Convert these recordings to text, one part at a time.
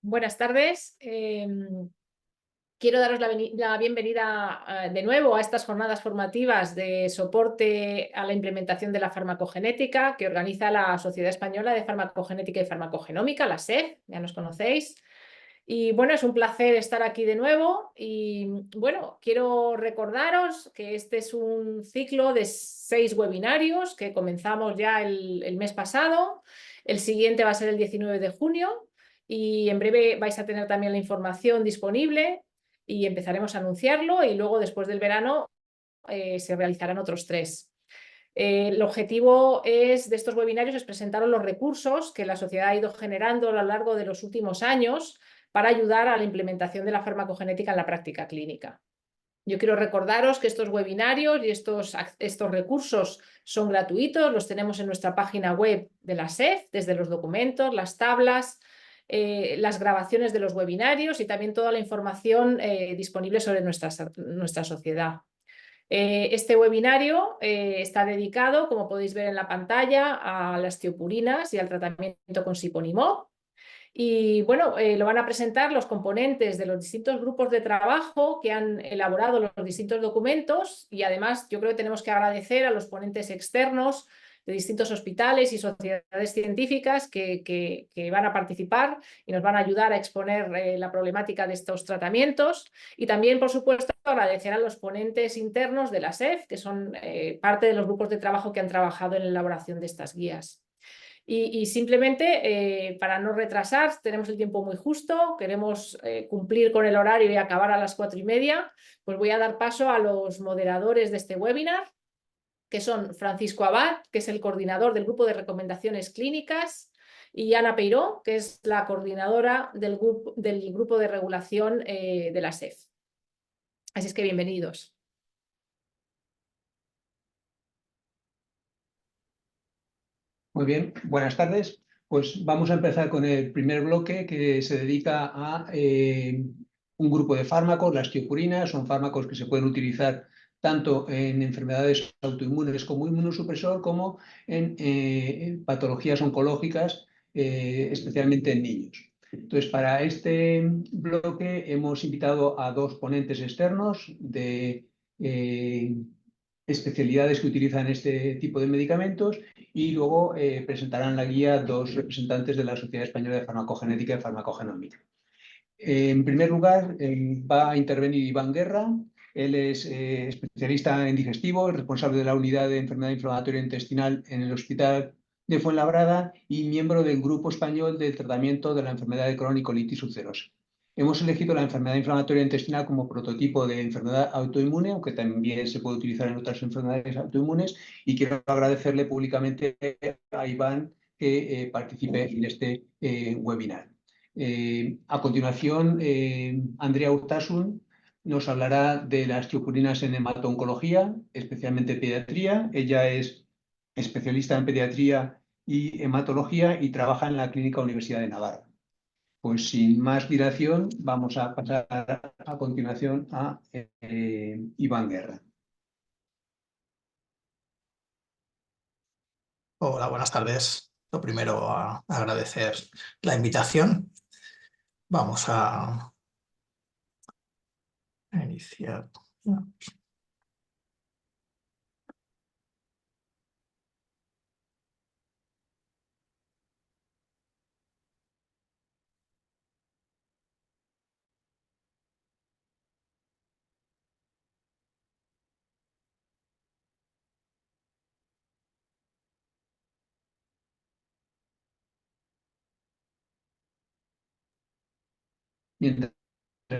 Buenas tardes. Quiero daros la bienvenida de nuevo a estas jornadas formativas de soporte a la implementación de la farmacogenética que organiza la Sociedad Española de Farmacogenética y Farmacogenómica, la SEF, ya nos conocéis. Y bueno, es un placer estar aquí de nuevo y bueno, quiero recordaros que este es un ciclo de 6 webinarios que comenzamos ya el mes pasado. El siguiente va a ser el 19 de junio y en breve vais a tener también la información disponible y empezaremos a anunciarlo y luego después del verano se realizarán otros 3. El objetivo de estos webinarios es presentaros los recursos que la sociedad ha ido generando a lo largo de los últimos años para ayudar a la implementación de la farmacogenética en la práctica clínica. Yo quiero recordaros que estos webinarios y estos recursos son gratuitos, los tenemos en nuestra página web de la SEF, desde los documentos, las tablas, las grabaciones de los webinarios y también toda la información disponible sobre nuestra sociedad. Este webinario está dedicado, como podéis ver en la pantalla, a las tiopurinas y al tratamiento con siponimod. Y bueno, lo van a presentar los componentes de los distintos grupos de trabajo que han elaborado los distintos documentos y además yo creo que tenemos que agradecer a los ponentes externos de distintos hospitales y sociedades científicas que van a participar y nos van a ayudar a exponer la problemática de estos tratamientos. Y también, por supuesto, agradecer a los ponentes internos de la SEF, que son parte de los grupos de trabajo que han trabajado en la elaboración de estas guías. Y simplemente, para no retrasar, tenemos el tiempo muy justo, queremos cumplir con el horario y acabar a las 4:30, pues voy a dar paso a los moderadores de este webinar, que son Francisco Abad, que es el coordinador del grupo de recomendaciones clínicas, y Ana Peiró, que es la coordinadora del grupo de regulación de la SEF. Así es que bienvenidos. Muy bien, buenas tardes. Pues vamos a empezar con el primer bloque que se dedica a un grupo de fármacos, las tiopurinas. Son fármacos que se pueden utilizar tanto en enfermedades autoinmunes como inmunosupresor, como en patologías oncológicas, especialmente en niños. Entonces, para este bloque hemos invitado a 2 ponentes externos de especialidades que utilizan este tipo de medicamentos y luego presentarán la guía 2 representantes de la Sociedad Española de Farmacogenética y Farmacogenómica. En primer lugar, va a intervenir Iván Guerra. Él es especialista en digestivo, responsable de la unidad de enfermedad inflamatoria intestinal en el Hospital de Fuenlabrada y miembro del Grupo Español del Tratamiento de la Enfermedad de Crohn y Colitis ulcerosa. Hemos elegido la enfermedad inflamatoria intestinal como prototipo de enfermedad autoinmune, aunque también se puede utilizar en otras enfermedades autoinmunes, y quiero agradecerle públicamente a Iván que participe en este webinar. A continuación, Andrea Urtasun nos hablará de las tiopurinas en hemato-oncología, especialmente pediatría. Ella es especialista en pediatría y hematología y trabaja en la Clínica Universidad de Navarra. Pues sin más dilación, vamos a pasar a continuación a Iván Guerra. Hola, buenas tardes. Lo primero, agradecer la invitación. Vamos a iniciar. Mientras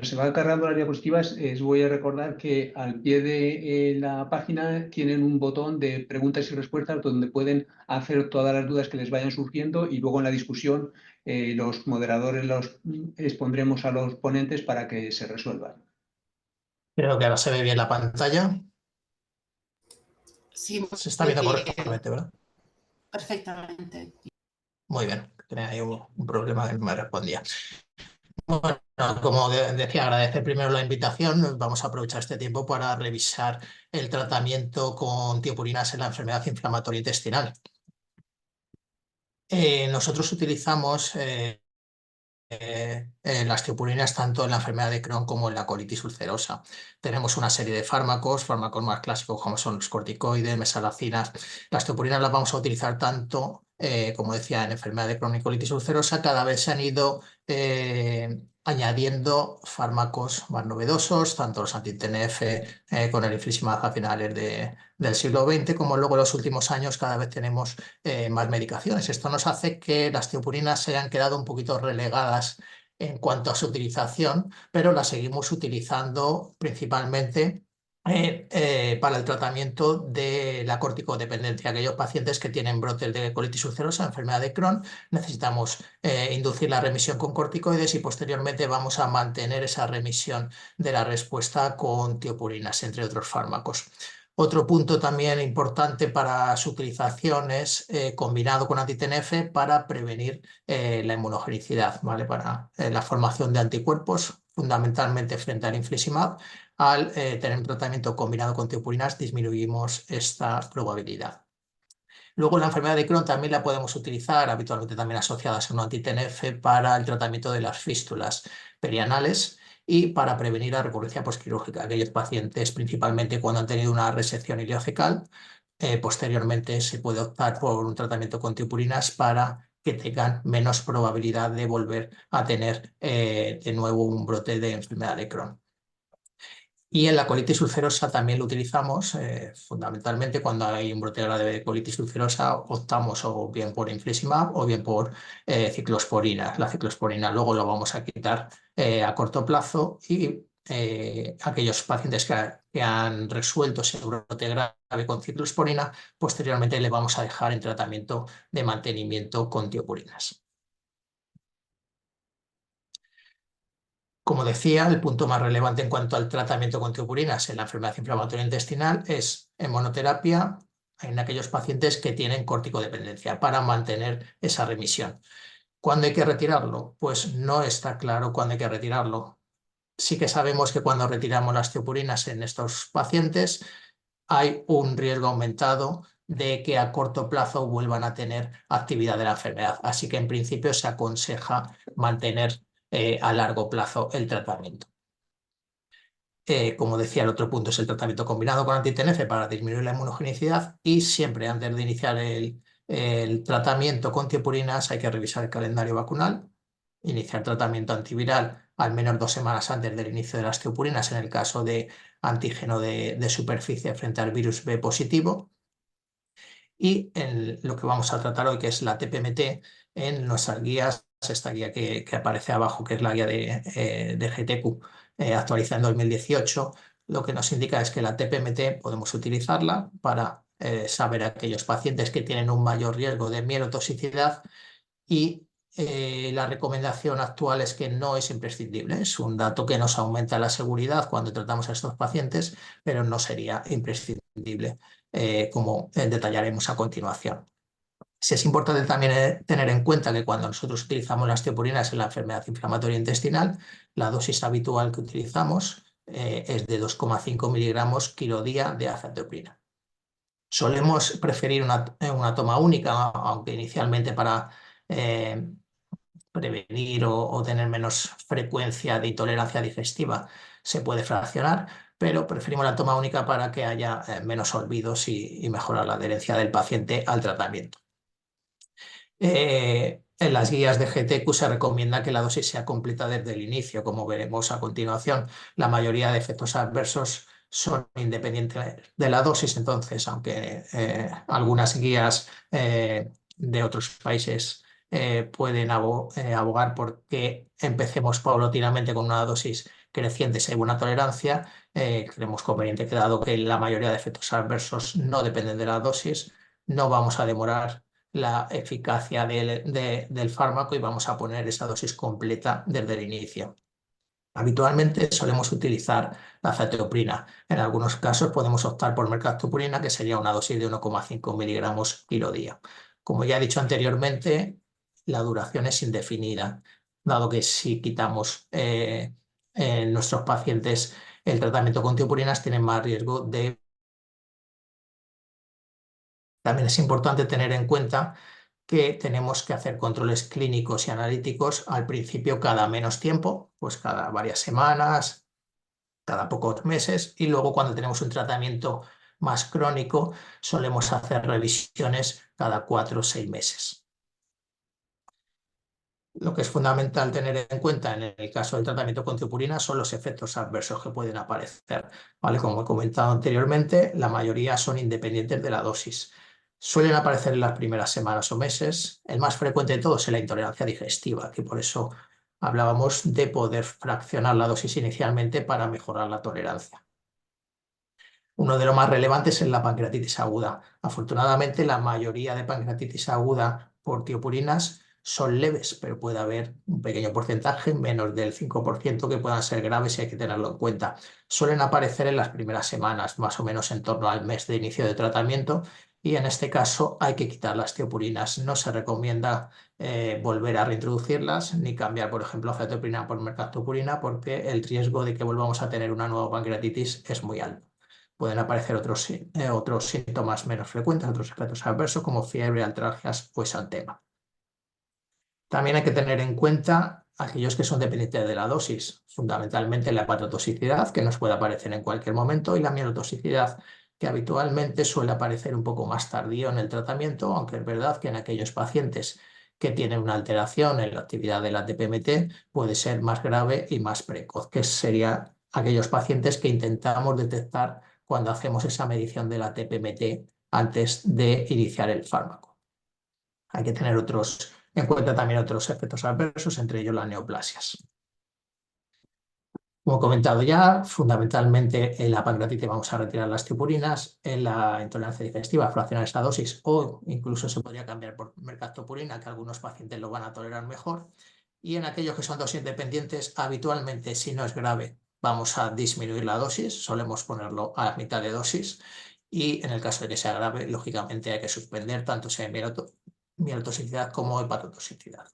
se va cargando las diapositivas, os voy a recordar que al pie de la página tienen un botón de preguntas y respuestas donde pueden hacer todas las dudas que les vayan surgiendo y luego en la discusión los moderadores los expondremos a los ponentes para que se resuelvan. Creo que ahora se ve bien la pantalla. Sí, Se está viendo correctamente, ¿verdad? perfectamente. Muy bien, tenía ahí un problema que no me respondía. Bueno, como decía, agradecer primero la invitación. Vamos a aprovechar este tiempo para revisar el tratamiento con tiopurinas en la enfermedad inflamatoria intestinal. Nosotros utilizamos las tiopurinas tanto en la enfermedad de Crohn como en la colitis ulcerosa. Tenemos una serie de fármacos más clásicos como son los corticoides, mesalacinas. Las tiopurinas las vamos a utilizar tanto, como decía, en enfermedad de Crohn y colitis ulcerosa. Cada vez se han ido añadiendo fármacos más novedosos, tanto los anti-TNF con el infliximab a finales del siglo XX, como luego en los últimos años cada vez tenemos más medicaciones. Esto nos hace que las tiopurinas se hayan quedado un poquito relegadas en cuanto a su utilización, pero las seguimos utilizando principalmente para el tratamiento de la corticodependencia. Aquellos pacientes que tienen brotes de colitis ulcerosa, enfermedad de Crohn, necesitamos inducir la remisión con corticoides y posteriormente vamos a mantener esa remisión de la respuesta con tiopurinas, entre otros fármacos. Otro punto también importante para su utilización es combinado con anti-TNF para prevenir la inmunogenicidad, ¿vale? Para la formación de anticuerpos, fundamentalmente frente al infliximab. Al tener un tratamiento combinado con tiopurinas disminuimos esta probabilidad. Luego la enfermedad de Crohn también la podemos utilizar, habitualmente también asociadas a un anti-TNF, para el tratamiento de las fístulas perianales y para prevenir la recurrencia posquirúrgica. Aquellos pacientes, principalmente cuando han tenido una resección ileocecal, posteriormente se puede optar por un tratamiento con tiopurinas para que tengan menos probabilidad de volver a tener de nuevo un brote de enfermedad de Crohn. Y en la colitis ulcerosa también lo utilizamos, fundamentalmente cuando hay un brote grave de colitis ulcerosa, optamos o bien por infliximab o bien por ciclosporina. La ciclosporina luego lo vamos a quitar a corto plazo y aquellos pacientes que han resuelto ese brote grave con ciclosporina, posteriormente le vamos a dejar en tratamiento de mantenimiento con tiopurinas. Como decía, el punto más relevante en cuanto al tratamiento con tiopurinas en la enfermedad inflamatoria intestinal es en monoterapia en aquellos pacientes que tienen corticodependencia para mantener esa remisión. ¿Cuándo hay que retirarlo? Pues no está claro cuándo hay que retirarlo. Sí que sabemos que cuando retiramos las tiopurinas en estos pacientes hay un riesgo aumentado de que a corto plazo vuelvan a tener actividad de la enfermedad. Así que en principio se aconseja mantener a largo plazo el tratamiento. Como decía, el otro punto es el tratamiento combinado con anti-TNF para disminuir la inmunogenicidad y siempre antes de iniciar el tratamiento con tiopurinas hay que revisar el calendario vacunal, iniciar tratamiento antiviral al menos 2 semanas antes del inicio de las tiopurinas en el caso de antígeno de superficie frente al virus B positivo. Y en lo que vamos a tratar hoy, que es la TPMT, en nuestras guías, esta guía que aparece abajo, que es la guía de GTQ actualizada en 2018, lo que nos indica es que la TPMT podemos utilizarla para saber aquellos pacientes que tienen un mayor riesgo de mielotoxicidad y la recomendación actual es que no es imprescindible. Es un dato que nos aumenta la seguridad cuando tratamos a estos pacientes, pero no sería imprescindible, como detallaremos a continuación. Sí es importante también tener en cuenta que cuando nosotros utilizamos las tiopurinas en la enfermedad inflamatoria intestinal, la dosis habitual que utilizamos es de 2,5 miligramos kilo día de azathioprina. Solemos preferir una toma única, aunque inicialmente para prevenir o tener menos frecuencia de intolerancia digestiva se puede fraccionar, pero preferimos la toma única para que haya menos olvidos y mejorar la adherencia del paciente al tratamiento. En las guías de GTQ se recomienda que la dosis sea completa desde el inicio, como veremos a continuación. La mayoría de efectos adversos son independientes de la dosis, entonces, aunque algunas guías de otros países pueden abogar por que empecemos paulatinamente con una dosis creciente si hay buena tolerancia, creemos conveniente que dado que la mayoría de efectos adversos no dependen de la dosis, no vamos a demorar la eficacia del fármaco y vamos a poner esa dosis completa desde el inicio. Habitualmente solemos utilizar la azathioprina. En algunos casos podemos optar por mercaptopurina, que sería una dosis de 1,5 miligramos kilo día. Como ya he dicho anteriormente, la duración es indefinida, dado que si quitamos en nuestros pacientes el tratamiento con tiopurinas tienen más riesgo de... También es importante tener en cuenta que tenemos que hacer controles clínicos y analíticos al principio cada menos tiempo, pues cada varias semanas, cada pocos meses, y luego cuando tenemos un tratamiento más crónico solemos hacer revisiones cada 4 o 6 meses. Lo que es fundamental tener en cuenta en el caso del tratamiento con tiopurina son los efectos adversos que pueden aparecer, ¿vale? Como he comentado anteriormente, la mayoría son independientes de la dosis. Suelen aparecer en las primeras semanas o meses. El más frecuente de todos es la intolerancia digestiva, que por eso hablábamos de poder fraccionar la dosis inicialmente para mejorar la tolerancia. Uno de los más relevantes es la pancreatitis aguda. Afortunadamente, la mayoría de pancreatitis aguda por tiopurinas son leves, pero puede haber un pequeño porcentaje, menos del 5%, que puedan ser graves y hay que tenerlo en cuenta. Suelen aparecer en las primeras semanas, más o menos en torno al mes de inicio de tratamiento, y en este caso hay que quitar las tiopurinas. No se recomienda volver a reintroducirlas ni cambiar, por ejemplo, acetopurina por mercaptopurina, porque el riesgo de que volvamos a tener una nueva pancreatitis es muy alto. Pueden aparecer otros síntomas menos frecuentes, otros efectos adversos como fiebre, artralgias o exantema. También hay que tener en cuenta aquellos que son dependientes de la dosis, fundamentalmente la hepatotoxicidad, que nos puede aparecer en cualquier momento, y la mielotoxicidad, que habitualmente suele aparecer un poco más tardío en el tratamiento, aunque es verdad que en aquellos pacientes que tienen una alteración en la actividad de la TPMT puede ser más grave y más precoz, que serían aquellos pacientes que intentamos detectar cuando hacemos esa medición de la TPMT antes de iniciar el fármaco. Hay que tener en cuenta también otros efectos adversos, entre ellos las neoplasias. Como he comentado ya, fundamentalmente en la pancreatitis vamos a retirar las tiopurinas, en la intolerancia digestiva fraccionar esta dosis o incluso se podría cambiar por mercaptopurina, que algunos pacientes lo van a tolerar mejor. Y en aquellos que son dosis dependientes, habitualmente, si no es grave, vamos a disminuir la dosis, solemos ponerlo a mitad de dosis, y en el caso de que sea grave, lógicamente hay que suspender tanto sea mielotoxicidad como hepatotoxicidad.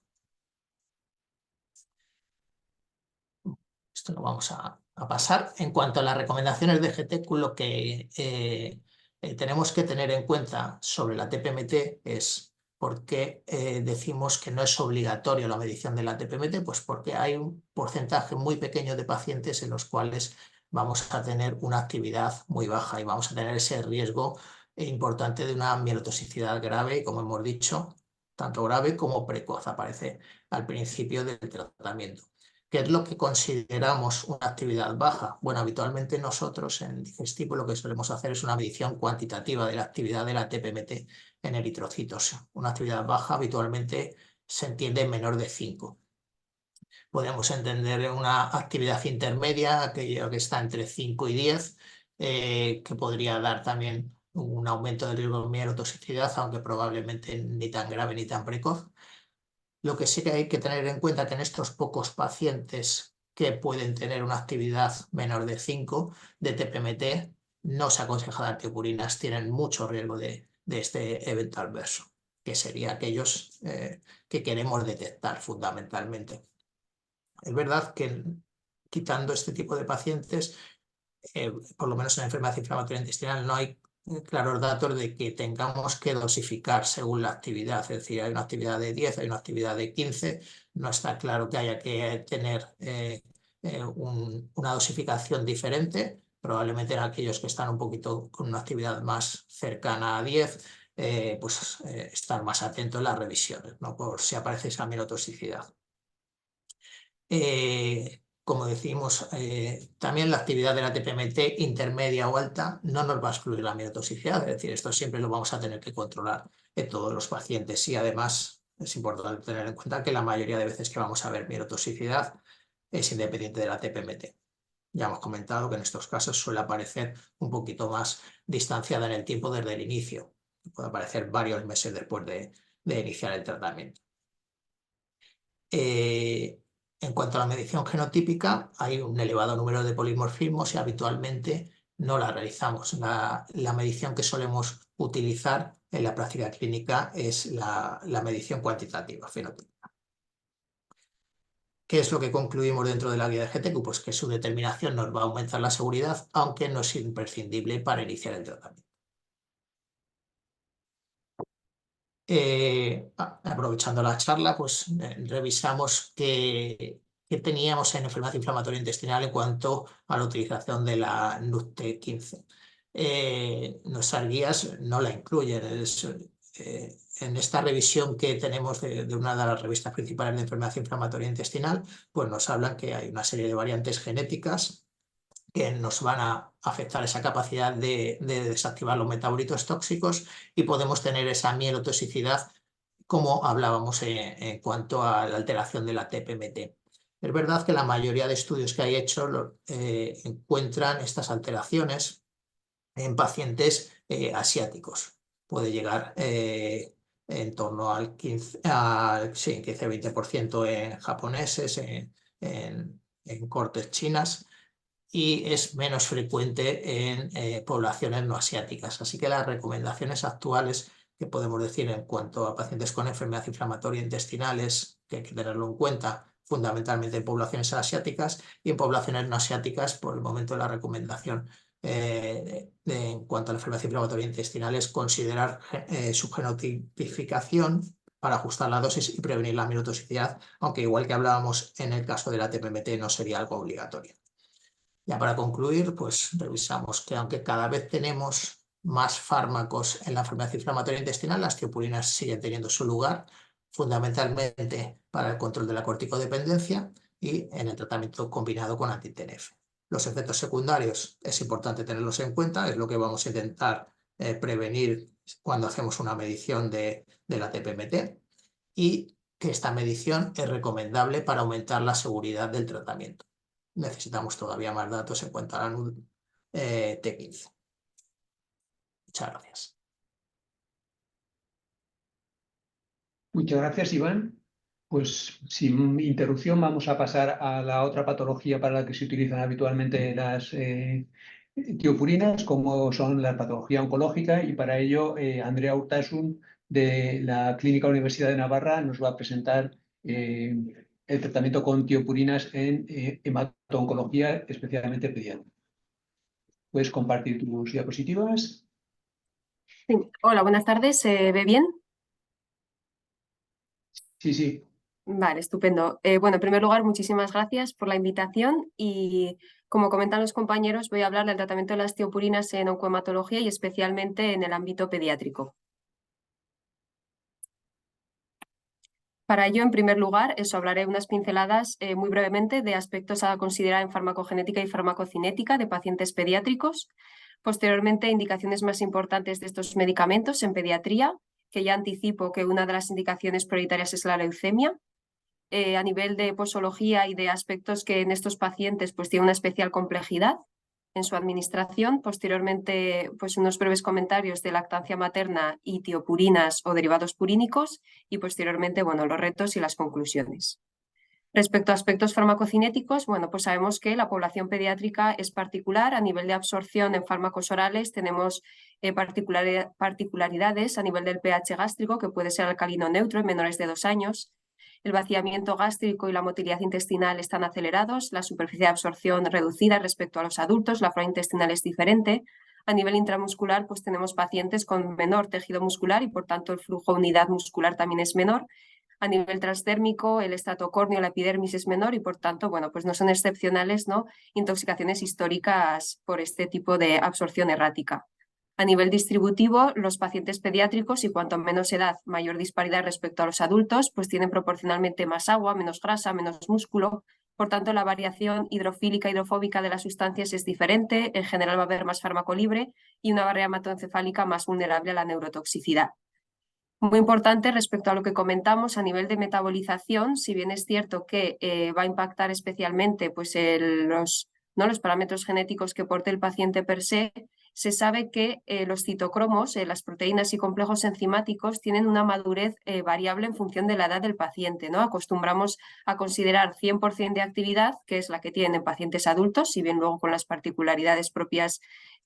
Esto lo vamos a pasar. En cuanto a las recomendaciones de GT, lo que tenemos que tener en cuenta sobre la TPMT es por qué decimos que no es obligatorio la medición de la TPMT, pues porque hay un porcentaje muy pequeño de pacientes en los cuales vamos a tener una actividad muy baja y vamos a tener ese riesgo importante de una mielotoxicidad grave, y como hemos dicho, tanto grave como precoz, aparece al principio del tratamiento. ¿Qué es lo que consideramos una actividad baja? Bueno, habitualmente nosotros en Digestivo lo que solemos hacer es una medición cuantitativa de la actividad de la TPMT en eritrocitos. Una actividad baja habitualmente se entiende en menor de 5. Podemos entender una actividad intermedia, aquella que está entre 5 y 10, que podría dar también un aumento del riesgo de mielotoxicidad, aunque probablemente ni tan grave ni tan precoz. Lo que sí que hay que tener en cuenta que en estos pocos pacientes que pueden tener una actividad menor de 5 de TPMT, no se aconseja dar tiopurinas, tienen mucho riesgo de este evento adverso, que sería aquellos que queremos detectar fundamentalmente. Es verdad que quitando este tipo de pacientes, por lo menos en la enfermedad inflamatoria intestinal, no hay claros datos de que tengamos que dosificar según la actividad. Es decir, hay una actividad de 10, hay una actividad de 15. No está claro que haya que tener una dosificación diferente. Probablemente en aquellos que están un poquito con una actividad más cercana a 10, estar más atentos en las revisiones, ¿no? Por si aparece esa mielotoxicidad. Como decimos, también la actividad de la TPMT intermedia o alta no nos va a excluir la mielotoxicidad, es decir, esto siempre lo vamos a tener que controlar en todos los pacientes, y además es importante tener en cuenta que la mayoría de veces que vamos a ver mielotoxicidad es independiente de la TPMT. Ya hemos comentado que en estos casos suele aparecer un poquito más distanciada en el tiempo desde el inicio, puede aparecer varios meses después de iniciar el tratamiento. En cuanto a la medición genotípica, hay un elevado número de polimorfismos y habitualmente no la realizamos. La medición que solemos utilizar en la práctica clínica es la medición cuantitativa fenotípica. ¿Qué es lo que concluimos dentro de la guía de GTQ? Pues que su determinación nos va a aumentar la seguridad, aunque no es imprescindible para iniciar el tratamiento. aprovechando la charla, pues revisamos qué teníamos en enfermedad inflamatoria intestinal en cuanto a la utilización de la NUCT15. Nuestras guías no la incluyen. En esta revisión que tenemos de una de las revistas principales de enfermedad inflamatoria intestinal, pues nos hablan que hay una serie de variantes genéticas que nos van a afectar esa capacidad de desactivar los metabolitos tóxicos y podemos tener esa mielotoxicidad, como hablábamos en cuanto a la alteración de la TPMT. Es verdad que la mayoría de estudios que hay hechos encuentran estas alteraciones en pacientes asiáticos. Puede llegar en torno al 15-20% en japoneses, en cortes chinas, y es menos frecuente en poblaciones no asiáticas. Así que las recomendaciones actuales que podemos decir en cuanto a pacientes con enfermedad inflamatoria intestinal es que hay que tenerlo en cuenta fundamentalmente en poblaciones asiáticas, y en poblaciones no asiáticas, por el momento la recomendación en cuanto a la enfermedad inflamatoria intestinal es considerar su genotipificación para ajustar la dosis y prevenir la mielotoxicidad, aunque igual que hablábamos en el caso de la TPMT no sería algo obligatorio. Ya para concluir, pues revisamos que aunque cada vez tenemos más fármacos en la enfermedad inflamatoria intestinal, las tiopurinas siguen teniendo su lugar, fundamentalmente para el control de la corticodependencia y en el tratamiento combinado con anti-TNF. Los efectos secundarios es importante tenerlos en cuenta, es lo que vamos a intentar prevenir cuando hacemos una medición de la TPMT, y que esta medición es recomendable para aumentar la seguridad del tratamiento. Necesitamos todavía más datos en cuanto a la T15. Muchas gracias. Muchas gracias, Iván. Pues sin interrupción vamos a pasar a la otra patología para la que se utilizan habitualmente las tiopurinas, como son la patología oncológica, y para ello Andrea Urtasun, de la Clínica Universidad de Navarra, nos va a presentar el tratamiento con tiopurinas en hemato-oncología, especialmente pediátrica. ¿Puedes compartir tus diapositivas? Sí. Hola, buenas tardes. ¿Se ve bien? Sí, sí. Vale, estupendo. Bueno, en primer lugar, muchísimas gracias por la invitación y, como comentan los compañeros, voy a hablar del tratamiento de las tiopurinas en oncohematología y especialmente en el ámbito pediátrico. Para ello, en primer lugar, hablaré unas pinceladas muy brevemente de aspectos a considerar en farmacogenética y farmacocinética de pacientes pediátricos. Posteriormente, indicaciones más importantes de estos medicamentos en pediatría, que ya anticipo que una de las indicaciones prioritarias es la leucemia. A nivel de posología y de aspectos que en estos pacientes pues tienen una especial complejidad en su administración. Posteriormente, pues unos breves comentarios de lactancia materna y tiopurinas o derivados purínicos, y posteriormente, bueno, los retos y las conclusiones. Respecto a aspectos farmacocinéticos, bueno, pues sabemos que la población pediátrica es particular. A nivel de absorción en fármacos orales tenemos particularidades a nivel del pH gástrico, que puede ser alcalino neutro en menores de 2 años. El vaciamiento gástrico y la motilidad intestinal están acelerados, la superficie de absorción reducida respecto a los adultos, la flora intestinal es diferente. A nivel intramuscular, pues tenemos pacientes con menor tejido muscular y por tanto el flujo unidad muscular también es menor. A nivel transdérmico, el estratocornio, la epidermis es menor y por tanto, bueno, pues no son excepcionales, ¿no?, intoxicaciones históricas por este tipo de absorción errática. A nivel distributivo, los pacientes pediátricos, y cuanto menos edad, mayor disparidad respecto a los adultos, pues tienen proporcionalmente más agua, menos grasa, menos músculo. Por tanto, la variación hidrofílica y hidrofóbica de las sustancias es diferente. En general va a haber más fármaco libre y una barrera hematoencefálica más vulnerable a la neurotoxicidad. Muy importante respecto a lo que comentamos a nivel de metabolización, si bien es cierto que va a impactar especialmente pues, los parámetros genéticos que porte el paciente per se, se sabe que los citocromos, las proteínas y complejos enzimáticos, tienen una madurez variable en función de la edad del paciente, ¿no? Acostumbramos a considerar 100% de actividad, que es la que tienen en pacientes adultos, si bien luego con las particularidades propias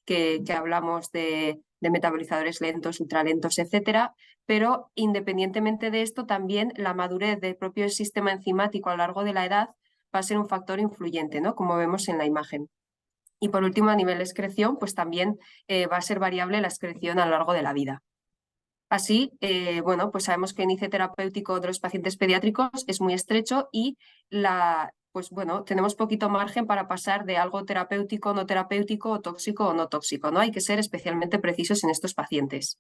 que hablamos de metabolizadores lentos, ultralentos, etcétera. Pero independientemente de esto, también la madurez del propio sistema enzimático a lo largo de la edad va a ser un factor influyente, ¿no?, como vemos en la imagen. Y por último, a nivel de excreción, pues también va a ser variable la excreción a lo largo de la vida. Así, bueno, pues sabemos que el índice terapéutico de los pacientes pediátricos es muy estrecho y pues bueno, tenemos poquito margen para pasar de algo terapéutico, no terapéutico, o tóxico o no tóxico, ¿no? Hay que ser especialmente precisos en estos pacientes.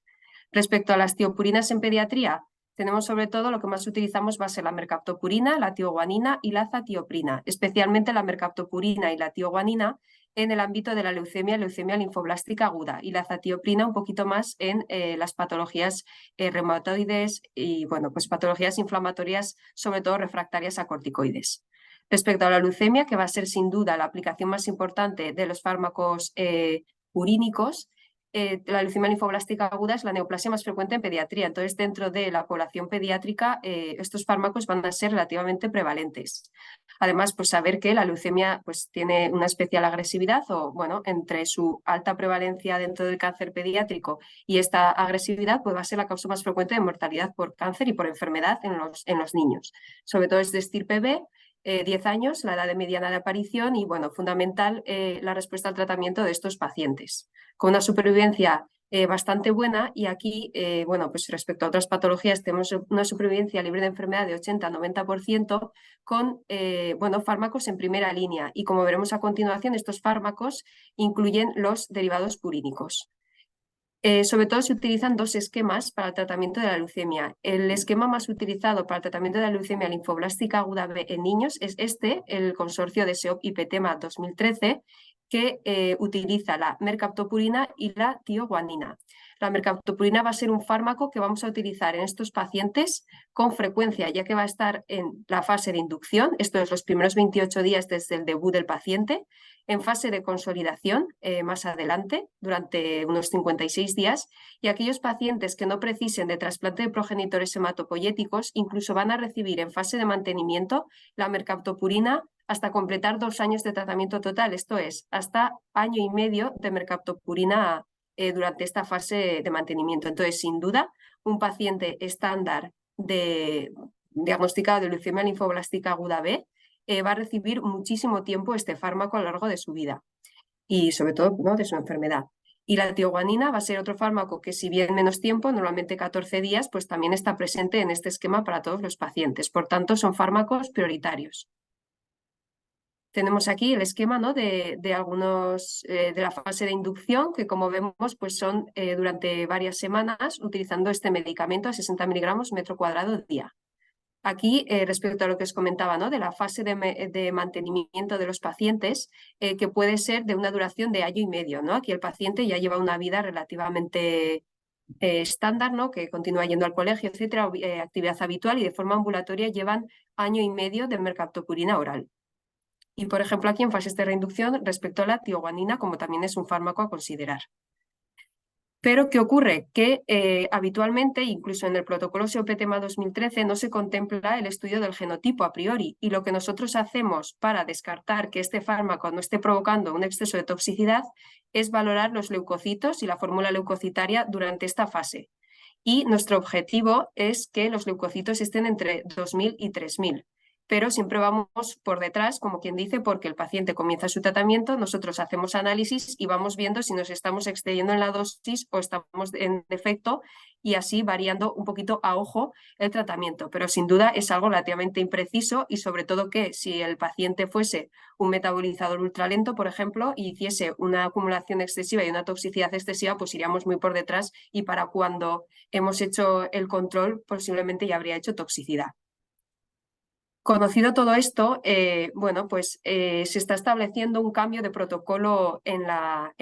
Respecto a las tiopurinas en pediatría, tenemos sobre todo lo que más utilizamos va a ser la mercaptopurina, la tioguanina y la azatioprina, especialmente la mercaptopurina y la tioguanina en el ámbito de la leucemia linfoblástica aguda, y la azatioprina un poquito más en las patologías reumatoides y, bueno, pues patologías inflamatorias, sobre todo refractarias a corticoides. Respecto a la leucemia, que va a ser sin duda la aplicación más importante de los fármacos urínicos, la leucemia linfoblástica aguda es la neoplasia más frecuente en pediatría. Entonces, dentro de la población pediátrica, estos fármacos van a ser relativamente prevalentes. Además, pues saber que la leucemia pues, tiene una especial agresividad o, bueno, entre su alta prevalencia dentro del cáncer pediátrico y esta agresividad, pues va a ser la causa más frecuente de mortalidad por cáncer y por enfermedad en los niños. Sobre todo es de estirpe B, 10 años, la edad de mediana de aparición y, bueno, fundamental la respuesta al tratamiento de estos pacientes, con una supervivencia bastante buena, y aquí, bueno, pues respecto a otras patologías tenemos una supervivencia libre de enfermedad de 80-90% con, bueno, fármacos en primera línea, y como veremos a continuación, estos fármacos incluyen los derivados purínicos. Sobre todo se utilizan dos esquemas para el tratamiento de la leucemia. El esquema más utilizado para el tratamiento de la leucemia linfoblástica aguda B en niños es el consorcio de SEOP-IPTEMA 2013, que utiliza la mercaptopurina y la tioguanina. La mercaptopurina va a ser un fármaco que vamos a utilizar en estos pacientes con frecuencia, ya que va a estar en la fase de inducción, esto es los primeros 28 días desde el debut del paciente, en fase de consolidación más adelante, durante unos 56 días, y aquellos pacientes que no precisen de trasplante de progenitores hematopoyéticos incluso van a recibir en fase de mantenimiento la mercaptopurina hasta completar 2 años de tratamiento total, esto es, hasta 1 año y medio de mercaptopurina durante esta fase de mantenimiento. Entonces, sin duda, un paciente estándar diagnosticado de leucemia linfoblástica aguda B va a recibir muchísimo tiempo este fármaco a lo largo de su vida y sobre todo, ¿no?, de su enfermedad. Y la tioguanina va a ser otro fármaco que, si bien menos tiempo, normalmente 14 días, pues también está presente en este esquema para todos los pacientes. Por tanto, son fármacos prioritarios. Tenemos aquí el esquema, ¿no?, de algunos de la fase de inducción, que como vemos pues son durante varias semanas utilizando este medicamento a 60 miligramos metro cuadrado día. Aquí, respecto a lo que os comentaba, ¿no?, de la fase de mantenimiento de los pacientes, que puede ser de una duración de 1 año y medio, ¿no? Aquí el paciente ya lleva una vida relativamente estándar, ¿no?, que continúa yendo al colegio, etcétera, actividad habitual, y de forma ambulatoria llevan 1 año y medio de mercaptopurina oral. Y, por ejemplo, aquí en fases de reinducción respecto a la tioguanina, como también es un fármaco a considerar. Pero, ¿qué ocurre? Que habitualmente, incluso en el protocolo SEOP-IPTEMA 2013, no se contempla el estudio del genotipo a priori, y lo que nosotros hacemos para descartar que este fármaco no esté provocando un exceso de toxicidad es valorar los leucocitos y la fórmula leucocitaria durante esta fase. Y nuestro objetivo es que los leucocitos estén entre 2.000 y 3.000. Pero siempre vamos por detrás, como quien dice, porque el paciente comienza su tratamiento, nosotros hacemos análisis y vamos viendo si nos estamos excediendo en la dosis o estamos en defecto, y así variando un poquito a ojo el tratamiento. Pero sin duda es algo relativamente impreciso, y sobre todo que si el paciente fuese un metabolizador ultralento, por ejemplo, y hiciese una acumulación excesiva y una toxicidad excesiva, pues iríamos muy por detrás, y para cuando hemos hecho el control posiblemente ya habría hecho toxicidad. Conocido todo esto, bueno, pues se está estableciendo un cambio de protocolo en la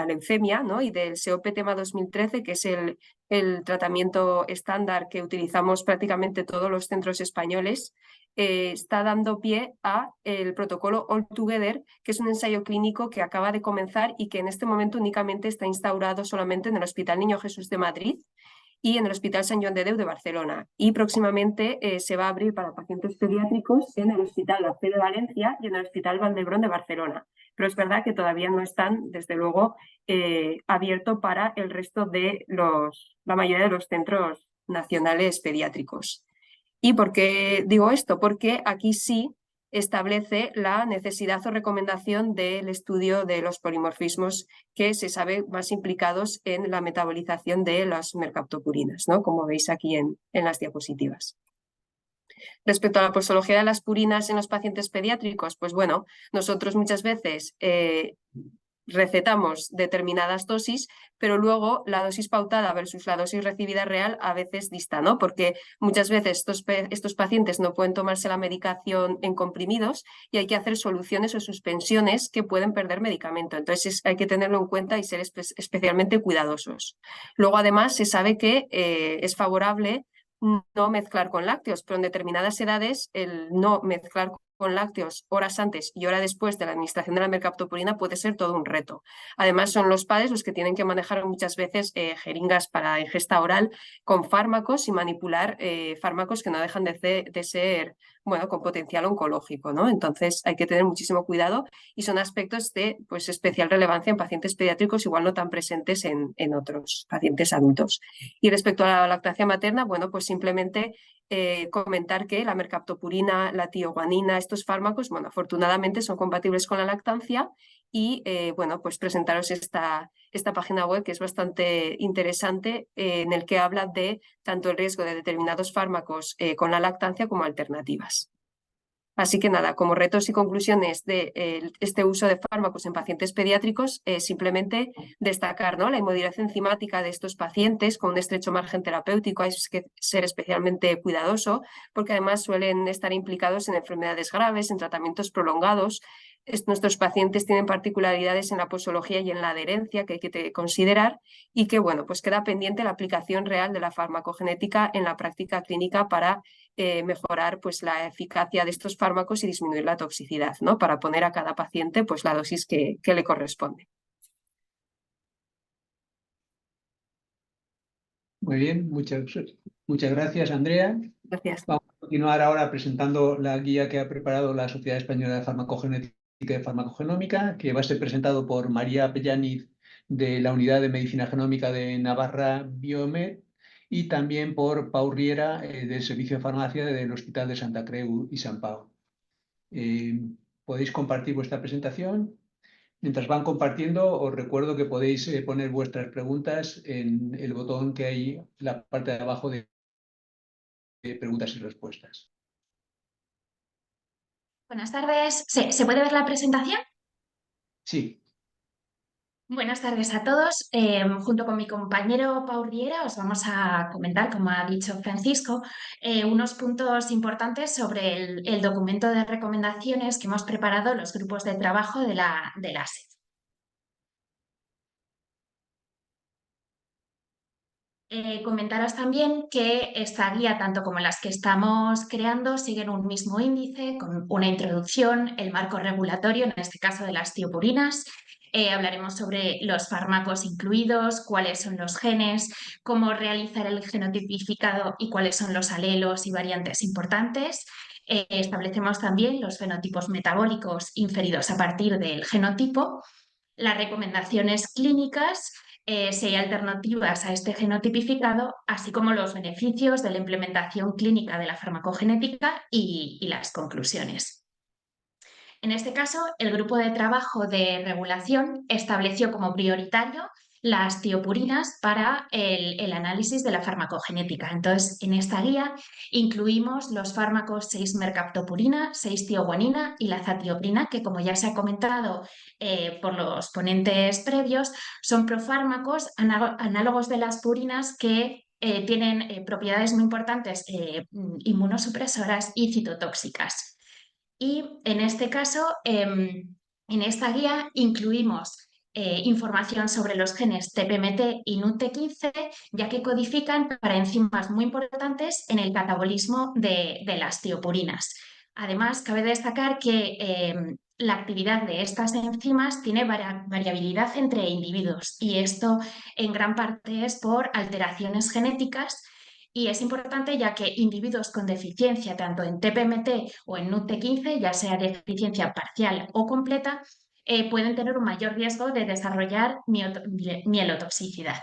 leucemia, ¿no?, y del SEOP-IPTEMA 2013, que es el tratamiento estándar que utilizamos prácticamente todos los centros españoles, está dando pie a el protocolo All Together, que es un ensayo clínico que acaba de comenzar y que en este momento únicamente está instaurado solamente en el Hospital Niño Jesús de Madrid y en el Hospital Sant Joan de Déu de Barcelona. Y próximamente se va a abrir para pacientes pediátricos en el Hospital La Fe de Valencia y en el Hospital Vall d'Hebron de Barcelona. Pero es verdad que todavía no están, desde luego, abiertos para el resto de la mayoría de los centros nacionales pediátricos. ¿Y por qué digo esto? Porque aquí sí establece la necesidad o recomendación del estudio de los polimorfismos que se sabe más implicados en la metabolización de las mercaptopurinas, ¿no? Como veis aquí en las diapositivas. Respecto a la posología de las purinas en los pacientes pediátricos, pues bueno, nosotros muchas veces recetamos determinadas dosis, pero luego la dosis pautada versus la dosis recibida real a veces dista, ¿no? Porque muchas veces estos pacientes no pueden tomarse la medicación en comprimidos y hay que hacer soluciones o suspensiones que pueden perder medicamento. Entonces hay que tenerlo en cuenta y ser especialmente cuidadosos. Luego además se sabe que es favorable no mezclar con lácteos, pero en determinadas edades el no mezclar con lácteos horas antes y hora después de la administración de la mercaptopurina puede ser todo un reto. Además, son los padres los que tienen que manejar muchas veces jeringas para ingesta oral con fármacos y manipular fármacos que no dejan de ser, bueno, con potencial oncológico, ¿no? Entonces hay que tener muchísimo cuidado y son aspectos de pues, especial relevancia en pacientes pediátricos, igual no tan presentes en otros pacientes adultos. Y respecto a la lactancia materna, bueno, pues simplemente comentar que la mercaptopurina, la tioguanina, estos fármacos, bueno, afortunadamente son compatibles con la lactancia y, bueno, pues presentaros esta página web que es bastante interesante en el que habla de tanto el riesgo de determinados fármacos con la lactancia como alternativas. Así que nada, como retos y conclusiones de este uso de fármacos en pacientes pediátricos, simplemente destacar, ¿no?, la inmodulación enzimática de estos pacientes con un estrecho margen terapéutico. Hay que ser especialmente cuidadoso porque además suelen estar implicados en enfermedades graves, en tratamientos prolongados. Nuestros pacientes tienen particularidades en la posología y en la adherencia que hay que considerar y que, bueno, pues queda pendiente la aplicación real de la farmacogenética en la práctica clínica para mejorar pues, la eficacia de estos fármacos y disminuir la toxicidad, ¿no?, para poner a cada paciente pues, la dosis que le corresponde. Muy bien, muchas gracias, Andrea. Gracias. Vamos a continuar ahora presentando la guía que ha preparado la Sociedad Española de Farmacogenética y Farmacogenómica, que va a ser presentado por María Pellaniz de la Unidad de Medicina Genómica de Navarra Biomed y también por Pau Riera del Servicio de Farmacia del Hospital de Santa Creu y Sant Pau. ¿Podéis compartir vuestra presentación? Mientras van compartiendo, os recuerdo que podéis poner vuestras preguntas en el botón que hay en la parte de abajo de preguntas y respuestas. Buenas tardes. ¿Se puede ver la presentación? Sí. Buenas tardes a todos. Junto con mi compañero Pau Riera os vamos a comentar, como ha dicho Francisco, unos puntos importantes sobre el documento de recomendaciones que hemos preparado los grupos de trabajo de la SED. Comentaros también que esta guía, tanto como las que estamos creando, siguen un mismo índice con una introducción, el marco regulatorio, en este caso de las tiopurinas. Hablaremos sobre los fármacos incluidos, cuáles son los genes, cómo realizar el genotipificado y cuáles son los alelos y variantes importantes. Establecemos también los fenotipos metabólicos inferidos a partir del genotipo, las recomendaciones clínicas, si hay alternativas a este genotipificado, así como los beneficios de la implementación clínica de la farmacogenética y las conclusiones. En este caso, el grupo de trabajo de regulación estableció como prioritario las tiopurinas para el análisis de la farmacogenética. Entonces, en esta guía incluimos los fármacos 6-mercaptopurina, 6-tioguanina y la zatioprina, que, como ya se ha comentado por los ponentes previos, son profármacos análogos de las purinas que tienen propiedades muy importantes inmunosupresoras y citotóxicas. Y en este caso, en esta guía incluimos información sobre los genes TPMT y NUT15, ya que codifican para enzimas muy importantes en el catabolismo de las tiopurinas. Además, cabe destacar que la actividad de estas enzimas tiene variabilidad entre individuos y esto en gran parte es por alteraciones genéticas. Y es importante ya que individuos con deficiencia tanto en TPMT o en NUT15, ya sea deficiencia parcial o completa, pueden tener un mayor riesgo de desarrollar mielotoxicidad.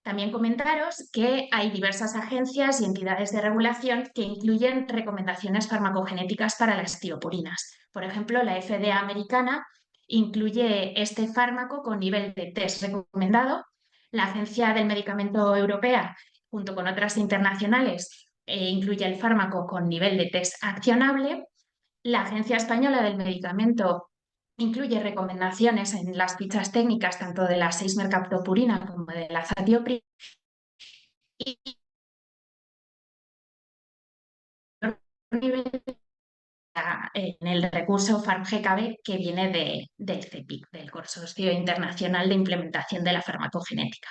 También comentaros que hay diversas agencias y entidades de regulación que incluyen recomendaciones farmacogenéticas para las tiopurinas. Por ejemplo, la FDA americana incluye este fármaco con nivel de test recomendado. La Agencia del Medicamento Europea, junto con otras internacionales, incluye el fármaco con nivel de test accionable. La Agencia Española del Medicamento incluye recomendaciones en las fichas técnicas tanto de la 6-mercaptopurina como de la azatioprina y en el recurso FarmGKB que viene del CEPIC, del Consorcio Internacional de Implementación de la Farmacogenética.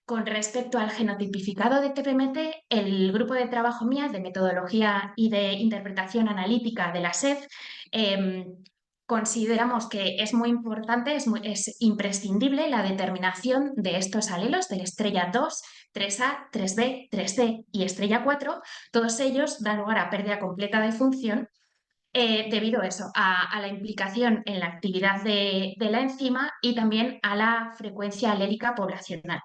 Con respecto al genotipificado de TPMT, el grupo de trabajo MIA de metodología y de interpretación analítica de la SEF consideramos que es muy importante, es imprescindible la determinación de estos alelos, de la estrella 2, 3A, 3B, 3C y estrella 4. Todos ellos dan lugar a pérdida completa de función debido a eso, a la implicación en la actividad de la enzima y también a la frecuencia alélica poblacional.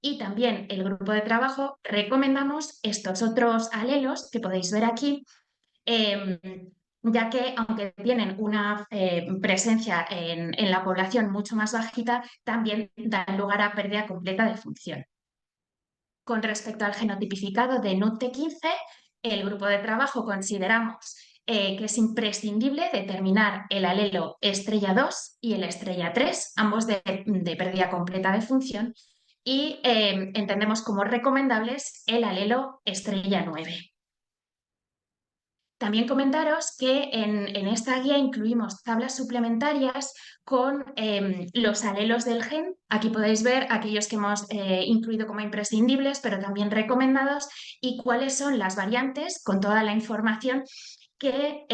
Y también el grupo de trabajo recomendamos estos otros alelos que podéis ver aquí, ya que aunque tienen una presencia en la población mucho más bajita, también dan lugar a pérdida completa de función. Con respecto al genotipificado de NUT-T15, el grupo de trabajo consideramos que es imprescindible determinar el alelo estrella 2 y el estrella 3, ambos de pérdida completa de función, y entendemos como recomendables el alelo estrella 9. También comentaros que en esta guía incluimos tablas suplementarias con los alelos del gen. Aquí podéis ver aquellos que hemos incluido como imprescindibles, pero también recomendados, y cuáles son las variantes con toda la información que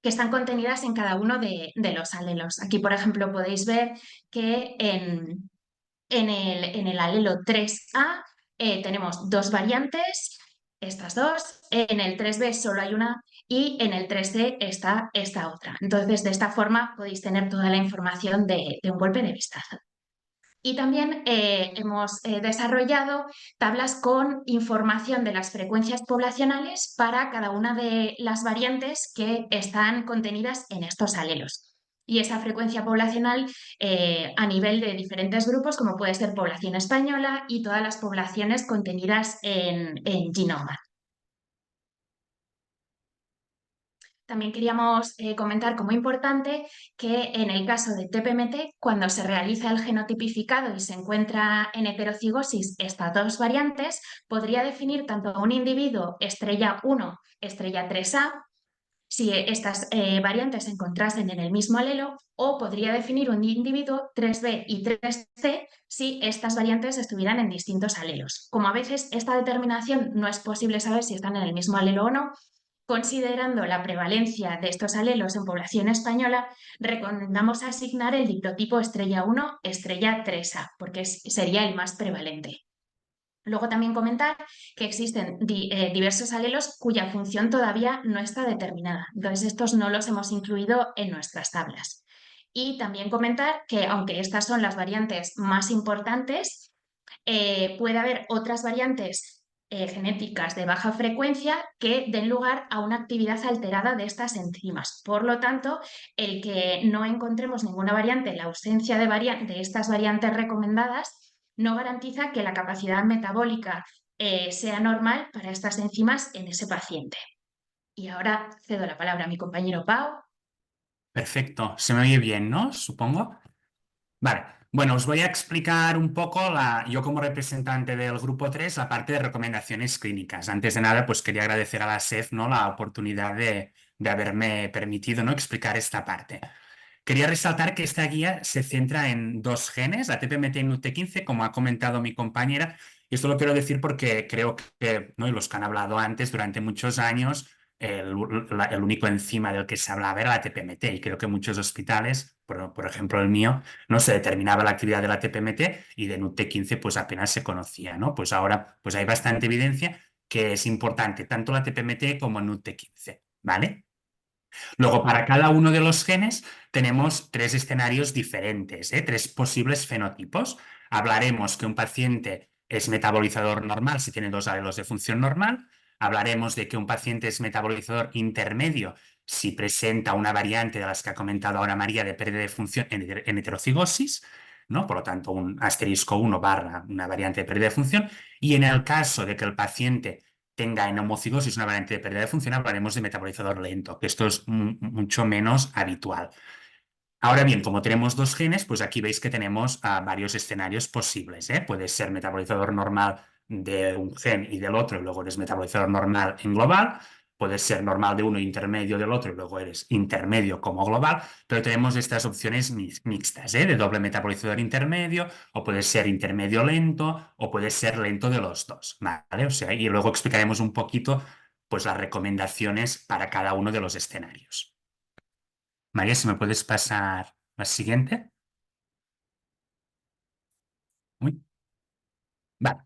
están contenidas en cada uno de los alelos. Aquí, por ejemplo, podéis ver que en el alelo 3A tenemos dos variantes, estas dos, en el 3B solo hay una y en el 3C está esta otra. Entonces, de esta forma podéis tener toda la información de un golpe de vistazo. Y también hemos desarrollado tablas con información de las frecuencias poblacionales para cada una de las variantes que están contenidas en estos alelos. Y esa frecuencia poblacional a nivel de diferentes grupos, como puede ser población española y todas las poblaciones contenidas en Genoma. También queríamos comentar como importante que en el caso de TPMT, cuando se realiza el genotipificado y se encuentra en heterocigosis estas dos variantes, podría definir tanto a un individuo estrella 1, estrella 3A, si estas variantes se encontrasen en el mismo alelo, o podría definir un individuo 3B y 3C si estas variantes estuvieran en distintos alelos. Como a veces esta determinación no es posible saber si están en el mismo alelo o no, considerando la prevalencia de estos alelos en población española, recomendamos asignar el diplotipo estrella 1, estrella 3A, porque sería el más prevalente. Luego también comentar que existen diversos alelos cuya función todavía no está determinada. Entonces, estos no los hemos incluido en nuestras tablas. Y también comentar que, aunque estas son las variantes más importantes, puede haber otras variantes genéticas de baja frecuencia que den lugar a una actividad alterada de estas enzimas. Por lo tanto, el que no encontremos ninguna variante, la ausencia de estas variantes recomendadas, no garantiza que la capacidad metabólica sea normal para estas enzimas en ese paciente. Y ahora cedo la palabra a mi compañero Pau. Perfecto, se me oye bien, ¿no? Supongo. Vale, bueno, os voy a explicar un poco, yo como representante del grupo 3, la parte de recomendaciones clínicas. Antes de nada, pues quería agradecer a la SEF, ¿no?, la oportunidad de haberme permitido, ¿no?, explicar esta parte. Quería resaltar que esta guía se centra en dos genes, la TPMT y NUT-15, como ha comentado mi compañera, y esto lo quiero decir porque creo que, ¿no?, y los que han hablado antes, durante muchos años, el único enzima del que se hablaba era la TPMT, y creo que muchos hospitales, por ejemplo el mío, no se determinaba la actividad de la TPMT y de NUT-15 pues apenas se conocía, ¿no? Pues ahora pues hay bastante evidencia que es importante tanto la TPMT como el NUT-15, ¿vale? Luego, para cada uno de los genes tenemos 3 escenarios diferentes, 3 posibles fenotipos. Hablaremos que un paciente es metabolizador normal si tiene 2 alelos de función normal. Hablaremos de que un paciente es metabolizador intermedio si presenta una variante de las que ha comentado ahora María de pérdida de función en heterocigosis, ¿no? Por lo tanto, un asterisco 1 barra una variante de pérdida de función. Y en el caso de que el paciente tenga en homocigosis una variante de pérdida de función, hablaremos de metabolizador lento, que esto es mucho menos habitual. Ahora bien, como tenemos 2 genes, pues aquí veis que tenemos varios escenarios posibles, Puede ser metabolizador normal de un gen y del otro, y luego eres metabolizador normal en global. Puede ser normal de uno e intermedio del otro, y luego eres intermedio como global. Pero tenemos estas opciones mixtas, de doble metabolizador intermedio, o puede ser intermedio lento, o puede ser lento de los dos, ¿vale? O sea, y luego explicaremos un poquito, pues, las recomendaciones para cada uno de los escenarios. María, si me puedes pasar la siguiente. Uy. Vale.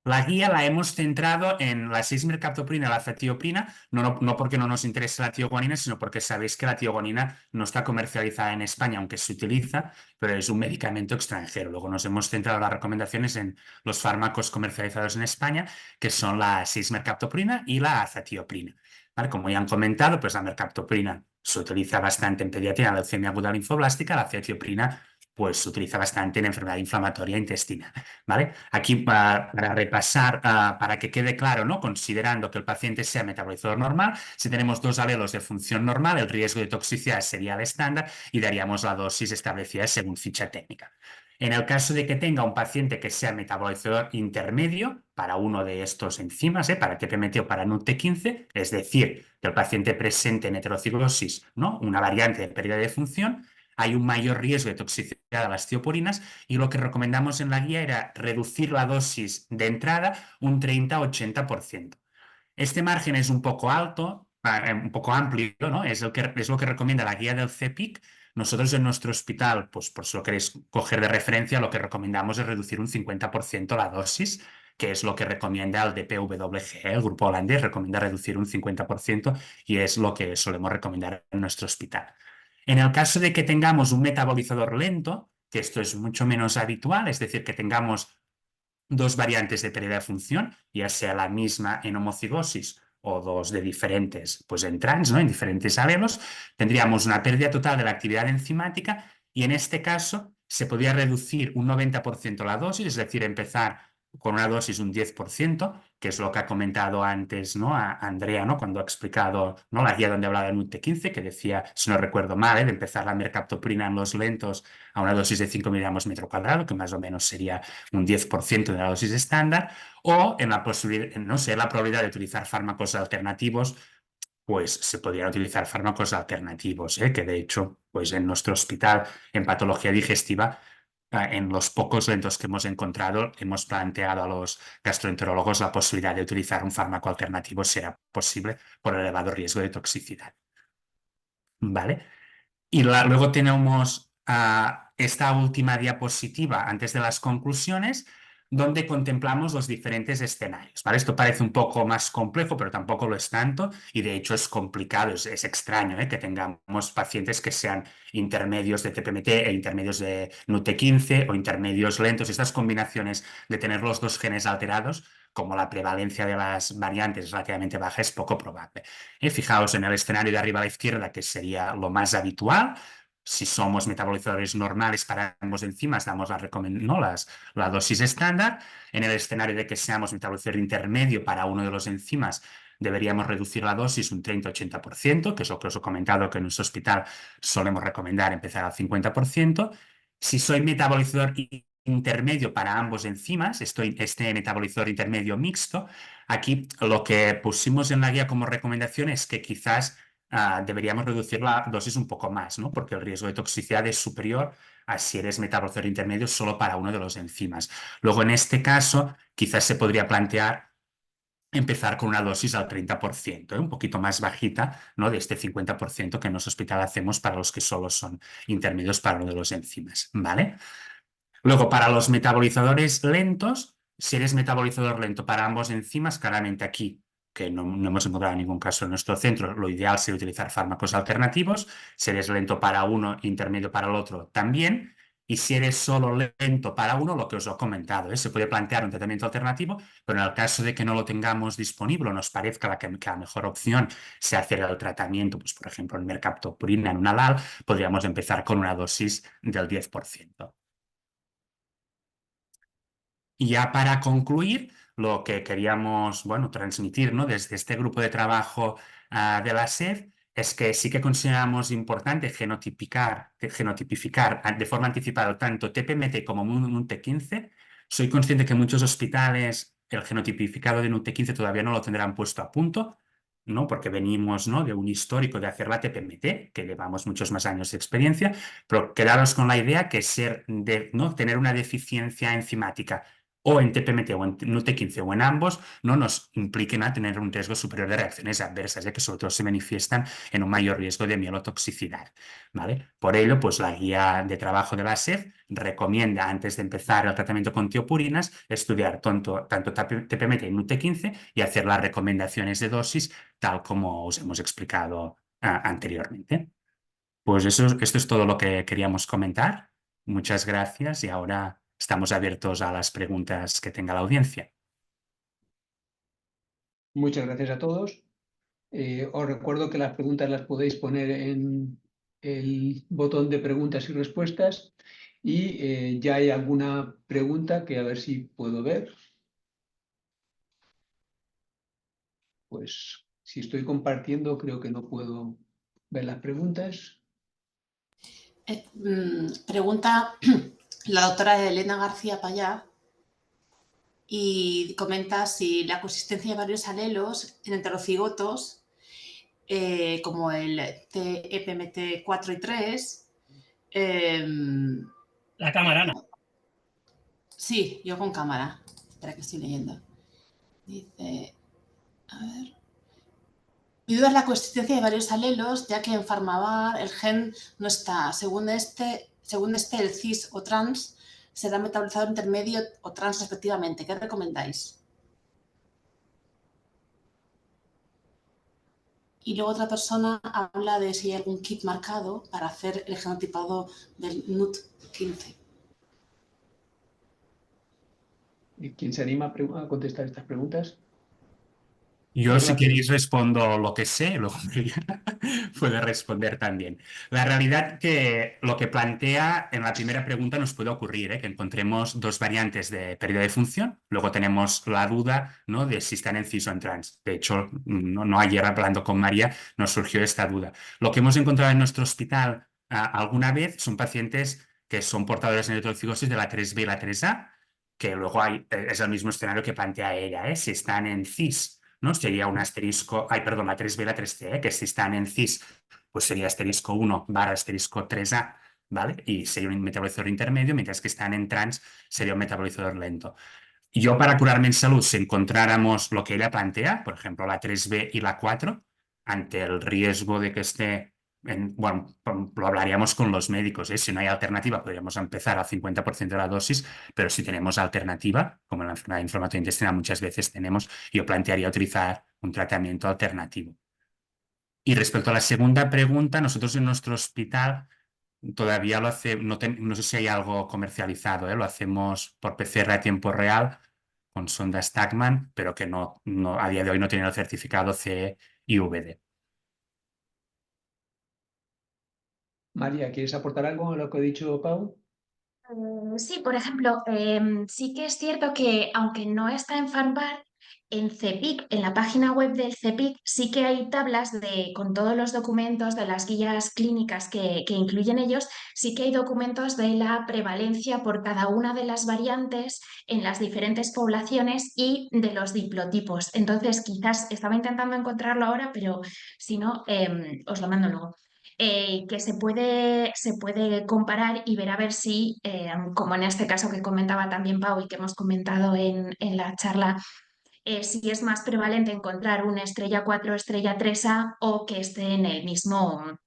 La guía la hemos centrado en la 6-mercaptoprina y la azatioprina, no porque no nos interese la tioguanina, sino porque sabéis que la tioguanina no está comercializada en España, aunque se utiliza, pero es un medicamento extranjero. Luego nos hemos centrado las recomendaciones en los fármacos comercializados en España, que son la 6-mercaptoprina y la azatioprina. ¿Vale? Como ya han comentado, pues la mercaptoprina se utiliza bastante en pediatría, en leucemia aguda linfoblástica, la azatioprina pues se utiliza bastante en enfermedad inflamatoria intestinal, ¿vale? Aquí para repasar, para que quede claro, ¿no? Considerando que el paciente sea metabolizador normal, si tenemos 2 alelos de función normal, el riesgo de toxicidad sería el estándar y daríamos la dosis establecida según ficha técnica. En el caso de que tenga un paciente que sea metabolizador intermedio para uno de estos enzimas, para TPMT o para NUT15, es decir, que el paciente presente en heterocigosis, ¿no? Una variante de pérdida de función, hay un mayor riesgo de toxicidad a las tiopurinas y lo que recomendamos en la guía era reducir la dosis de entrada un 30-80%. Este margen es un poco alto, un poco amplio, ¿no? Es lo que recomienda la guía del CEPIC. Nosotros en nuestro hospital, pues por si lo queréis coger de referencia, lo que recomendamos es reducir un 50% la dosis, que es lo que recomienda el DPWG, el grupo holandés recomienda reducir un 50% y es lo que solemos recomendar en nuestro hospital. En el caso de que tengamos un metabolizador lento, que esto es mucho menos habitual, es decir, que tengamos 2 variantes de pérdida de función, ya sea la misma en homocigosis o 2 de diferentes, pues en trans, ¿no? En diferentes alelos, tendríamos una pérdida total de la actividad enzimática y en este caso se podría reducir un 90% la dosis, es decir, empezar con una dosis un 10%, que es lo que ha comentado antes, ¿no? A Andrea, ¿no? Cuando ha explicado, ¿no? La guía donde hablaba de NUT15, que decía, si no recuerdo mal, de empezar la mercaptoprina en los lentos a una dosis de 5 miligramos metro cuadrado, que más o menos sería un 10% de la dosis estándar, o en la posibilidad, no sé, la probabilidad de utilizar fármacos alternativos, pues se podrían utilizar fármacos alternativos, que de hecho, pues en nuestro hospital en patología digestiva, en los pocos lentos que hemos encontrado, hemos planteado a los gastroenterólogos la posibilidad de utilizar un fármaco alternativo, será posible, por el elevado riesgo de toxicidad. ¿Vale? Y luego tenemos esta última diapositiva antes de las conclusiones, donde contemplamos los diferentes escenarios, ¿vale? Esto parece un poco más complejo, pero tampoco lo es tanto, y de hecho es complicado, es extraño, que tengamos pacientes que sean intermedios de TPMT e intermedios de NUT15 o intermedios lentos. Estas combinaciones de tener los 2 genes alterados, como la prevalencia de las variantes es relativamente baja, es poco probable. Fijaos en el escenario de arriba a la izquierda, que sería lo más habitual. Si somos metabolizadores normales para ambos enzimas, damos la dosis estándar. En el escenario de que seamos metabolizador intermedio para uno de los enzimas, deberíamos reducir la dosis un 30-80%, que es lo que os he comentado que en nuestro hospital solemos recomendar empezar al 50%. Si soy metabolizador intermedio para ambos enzimas, este metabolizador intermedio mixto, aquí lo que pusimos en la guía como recomendación es que quizás deberíamos reducir la dosis un poco más, ¿no? Porque el riesgo de toxicidad es superior a si eres metabolizador intermedio solo para uno de los enzimas. Luego, en este caso, quizás se podría plantear empezar con una dosis al 30%, un poquito más bajita, ¿no? De este 50% que en nuestro hospital hacemos para los que solo son intermedios para uno de los enzimas, ¿vale? Luego, para los metabolizadores lentos, si eres metabolizador lento para ambos enzimas, claramente aquí que no hemos encontrado ningún caso en nuestro centro, lo ideal sería utilizar fármacos alternativos. Si eres lento para uno, intermedio para el otro, también. Y si eres solo lento para uno, lo que os he comentado, se puede plantear un tratamiento alternativo, pero en el caso de que no lo tengamos disponible o nos parezca que la mejor opción sea hacer el tratamiento, pues por ejemplo en mercaptopurina, en una LAL, podríamos empezar con una dosis del 10%. Y ya para concluir, lo que queríamos, bueno, transmitir, ¿no?, desde este grupo de trabajo de la SED es que sí que consideramos importante genotipificar de forma anticipada tanto TPMT como NUT15. Soy consciente que muchos hospitales el genotipificado de NUT15 todavía no lo tendrán puesto a punto, ¿no?, porque venimos, ¿no?, de un histórico de hacer la TPMT, que llevamos muchos más años de experiencia, pero quedaros con la idea que ¿no?, tener una deficiencia enzimática o en TPMT o en NUT15 o en ambos, no nos impliquen a tener un riesgo superior de reacciones adversas, ya que sobre todo se manifiestan en un mayor riesgo de mielotoxicidad, ¿vale? Por ello, pues la guía de trabajo de la SED recomienda, antes de empezar el tratamiento con tiopurinas, estudiar tanto TPMT y NUT15 y hacer las recomendaciones de dosis, tal como os hemos explicado anteriormente. Pues esto es todo lo que queríamos comentar. Muchas gracias y ahora estamos abiertos a las preguntas que tenga la audiencia. Muchas gracias a todos. Os recuerdo que las preguntas las podéis poner en el botón de preguntas y respuestas y ya hay alguna pregunta que a ver si puedo ver. Pues si estoy compartiendo creo que no puedo ver las preguntas. Pregunta la doctora Elena García Payá y comenta si la consistencia de varios alelos en heterocigotos, como el TEPMT 4 y 3. La cámara, Ana. Sí, yo con cámara. Espera que estoy leyendo. Dice, a ver. Mi duda es la consistencia de varios alelos, ya que en Pharmavar el gen no está. Según este, el cis o trans será metabolizador intermedio o trans respectivamente. ¿Qué recomendáis? Y luego otra persona habla de si hay algún kit marcado para hacer el genotipado del NUT15. ¿Quién se anima a contestar estas preguntas? Yo, si queréis, respondo lo que sé, luego puede responder también. La realidad que lo que plantea en la primera pregunta nos puede ocurrir, que encontremos dos variantes de pérdida de función. Luego tenemos la duda, ¿no?, de si están en cis o en trans. De hecho, no ayer hablando con María nos surgió esta duda. Lo que hemos encontrado en nuestro hospital alguna vez son pacientes que son portadores de heterocigosis de la 3B y la 3A, que luego es el mismo escenario que plantea ella, si están en cis, ¿no? Sería un asterisco, perdón, la 3B y la 3C, que si están en cis, pues sería asterisco 1 / asterisco 3A, ¿vale? Y sería un metabolizador intermedio, mientras que están en trans sería un metabolizador lento. Yo, para curarme en salud, si encontráramos lo que ella plantea, por ejemplo, la 3B y la 4, ante el riesgo de que esté, bueno, lo hablaríamos con los médicos, Si no hay alternativa, podríamos empezar al 50% de la dosis, pero si tenemos alternativa, como en la enfermedad inflamatoria intestinal muchas veces tenemos, yo plantearía utilizar un tratamiento alternativo. Y respecto a la segunda pregunta, nosotros en nuestro hospital todavía lo hacemos, no sé si hay algo comercializado, lo hacemos por PCR a tiempo real con sonda Stackman, pero que no, a día de hoy no tiene el certificado CE y VD. María, ¿quieres aportar algo a lo que ha dicho Pau? Sí, por ejemplo, sí que es cierto que aunque no está en Pharmavar, en CEPIC, en la página web del CEPIC, sí que hay tablas con todos los documentos de las guías clínicas que incluyen ellos, sí que hay documentos de la prevalencia por cada una de las variantes en las diferentes poblaciones y de los diplotipos. Entonces, quizás estaba intentando encontrarlo ahora, pero si no, os lo mando luego. Que se puede comparar y ver a ver si, como en este caso que comentaba también Pau y que hemos comentado en la charla, si es más prevalente encontrar una estrella 4 estrella 3A o que esté en el mismo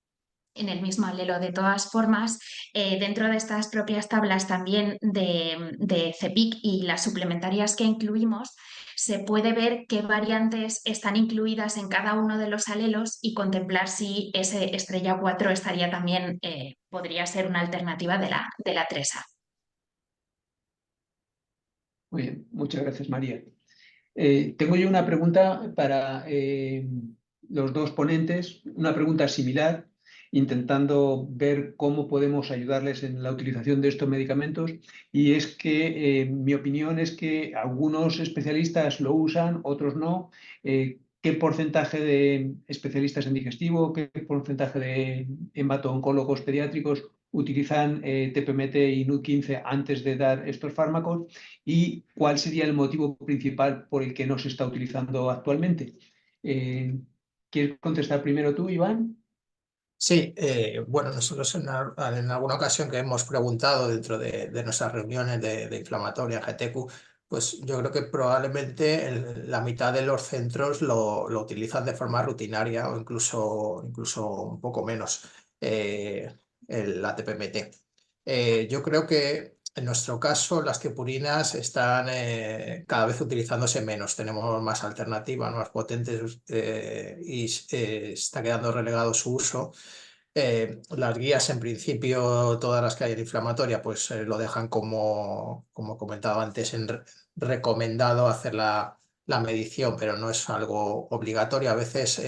en el mismo alelo. De todas formas, dentro de estas propias tablas también de CEPIC y las suplementarias que incluimos, se puede ver qué variantes están incluidas en cada uno de los alelos y contemplar si ese estrella 4 estaría también, podría ser una alternativa de la 3A. Muy bien, muchas gracias, María. Tengo yo una pregunta para los dos ponentes, una pregunta similar, intentando ver cómo podemos ayudarles en la utilización de estos medicamentos. Y es que mi opinión es que algunos especialistas lo usan, otros no. ¿Qué porcentaje de especialistas en digestivo, qué porcentaje de hemato-oncólogos pediátricos utilizan TPMT y NUC15 antes de dar estos fármacos? ¿Y cuál sería el motivo principal por el que no se está utilizando actualmente? ¿Quieres contestar primero tú, Iván? Sí, bueno, nosotros en alguna ocasión que hemos preguntado dentro de nuestras reuniones de inflamatoria, GTQ, pues yo creo que probablemente la mitad de los centros lo utilizan de forma rutinaria o incluso un poco menos la TPMT. Yo creo que en nuestro caso las tiopurinas están cada vez utilizándose menos, tenemos más alternativas, más potentes y está quedando relegado su uso. Las guías, en principio, todas las que hay en inflamatoria, pues lo dejan como comentaba antes, recomendado hacer la medición, pero no es algo obligatorio. A veces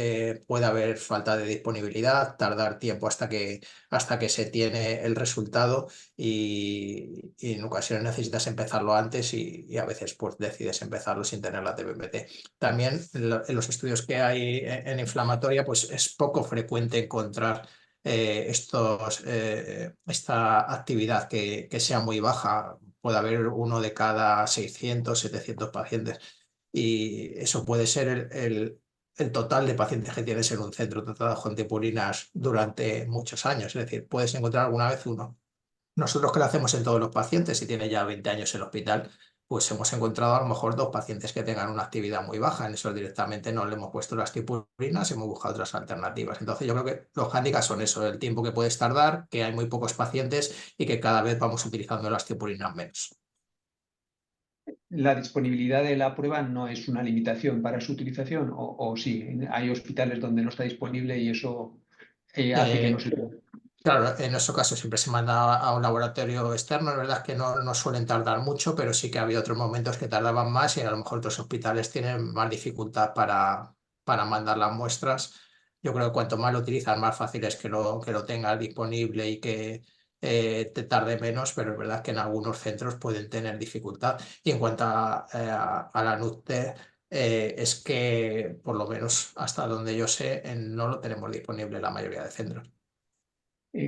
puede haber falta de disponibilidad, tardar tiempo hasta que se tiene el resultado y en ocasiones necesitas empezarlo antes y a veces pues decides empezarlo sin tener la TPMT. También en los estudios que hay en inflamatoria, pues es poco frecuente encontrar esta actividad que sea muy baja. Puede haber uno de cada 600, 700 pacientes y eso puede ser el total de pacientes que tienes en un centro tratado con tiopurinas durante muchos años. Es decir, puedes encontrar alguna vez uno. Nosotros que lo hacemos en todos los pacientes, si tiene ya 20 años en el hospital, pues hemos encontrado a lo mejor 2 pacientes que tengan una actividad muy baja. En eso directamente no le hemos puesto las tiopurinas, hemos buscado otras alternativas. Entonces yo creo que los hándicaps son eso, el tiempo que puedes tardar, que hay muy pocos pacientes y que cada vez vamos utilizando las tiopurinas menos. ¿La disponibilidad de la prueba no es una limitación para su utilización? ¿O sí? Hay hospitales donde no está disponible y eso hace que no se pueda. Claro, en nuestro caso siempre se manda a un laboratorio externo. La verdad es que no suelen tardar mucho, pero sí que ha habido otros momentos que tardaban más y a lo mejor otros hospitales tienen más dificultad para mandar las muestras. Yo creo que cuanto más lo utilizan, más fácil es que lo tengas disponible y que te tarde menos, pero es verdad que en algunos centros pueden tener dificultad. Y en cuanto a la NUC-TE, es que por lo menos hasta donde yo sé, no lo tenemos disponible en la mayoría de centros.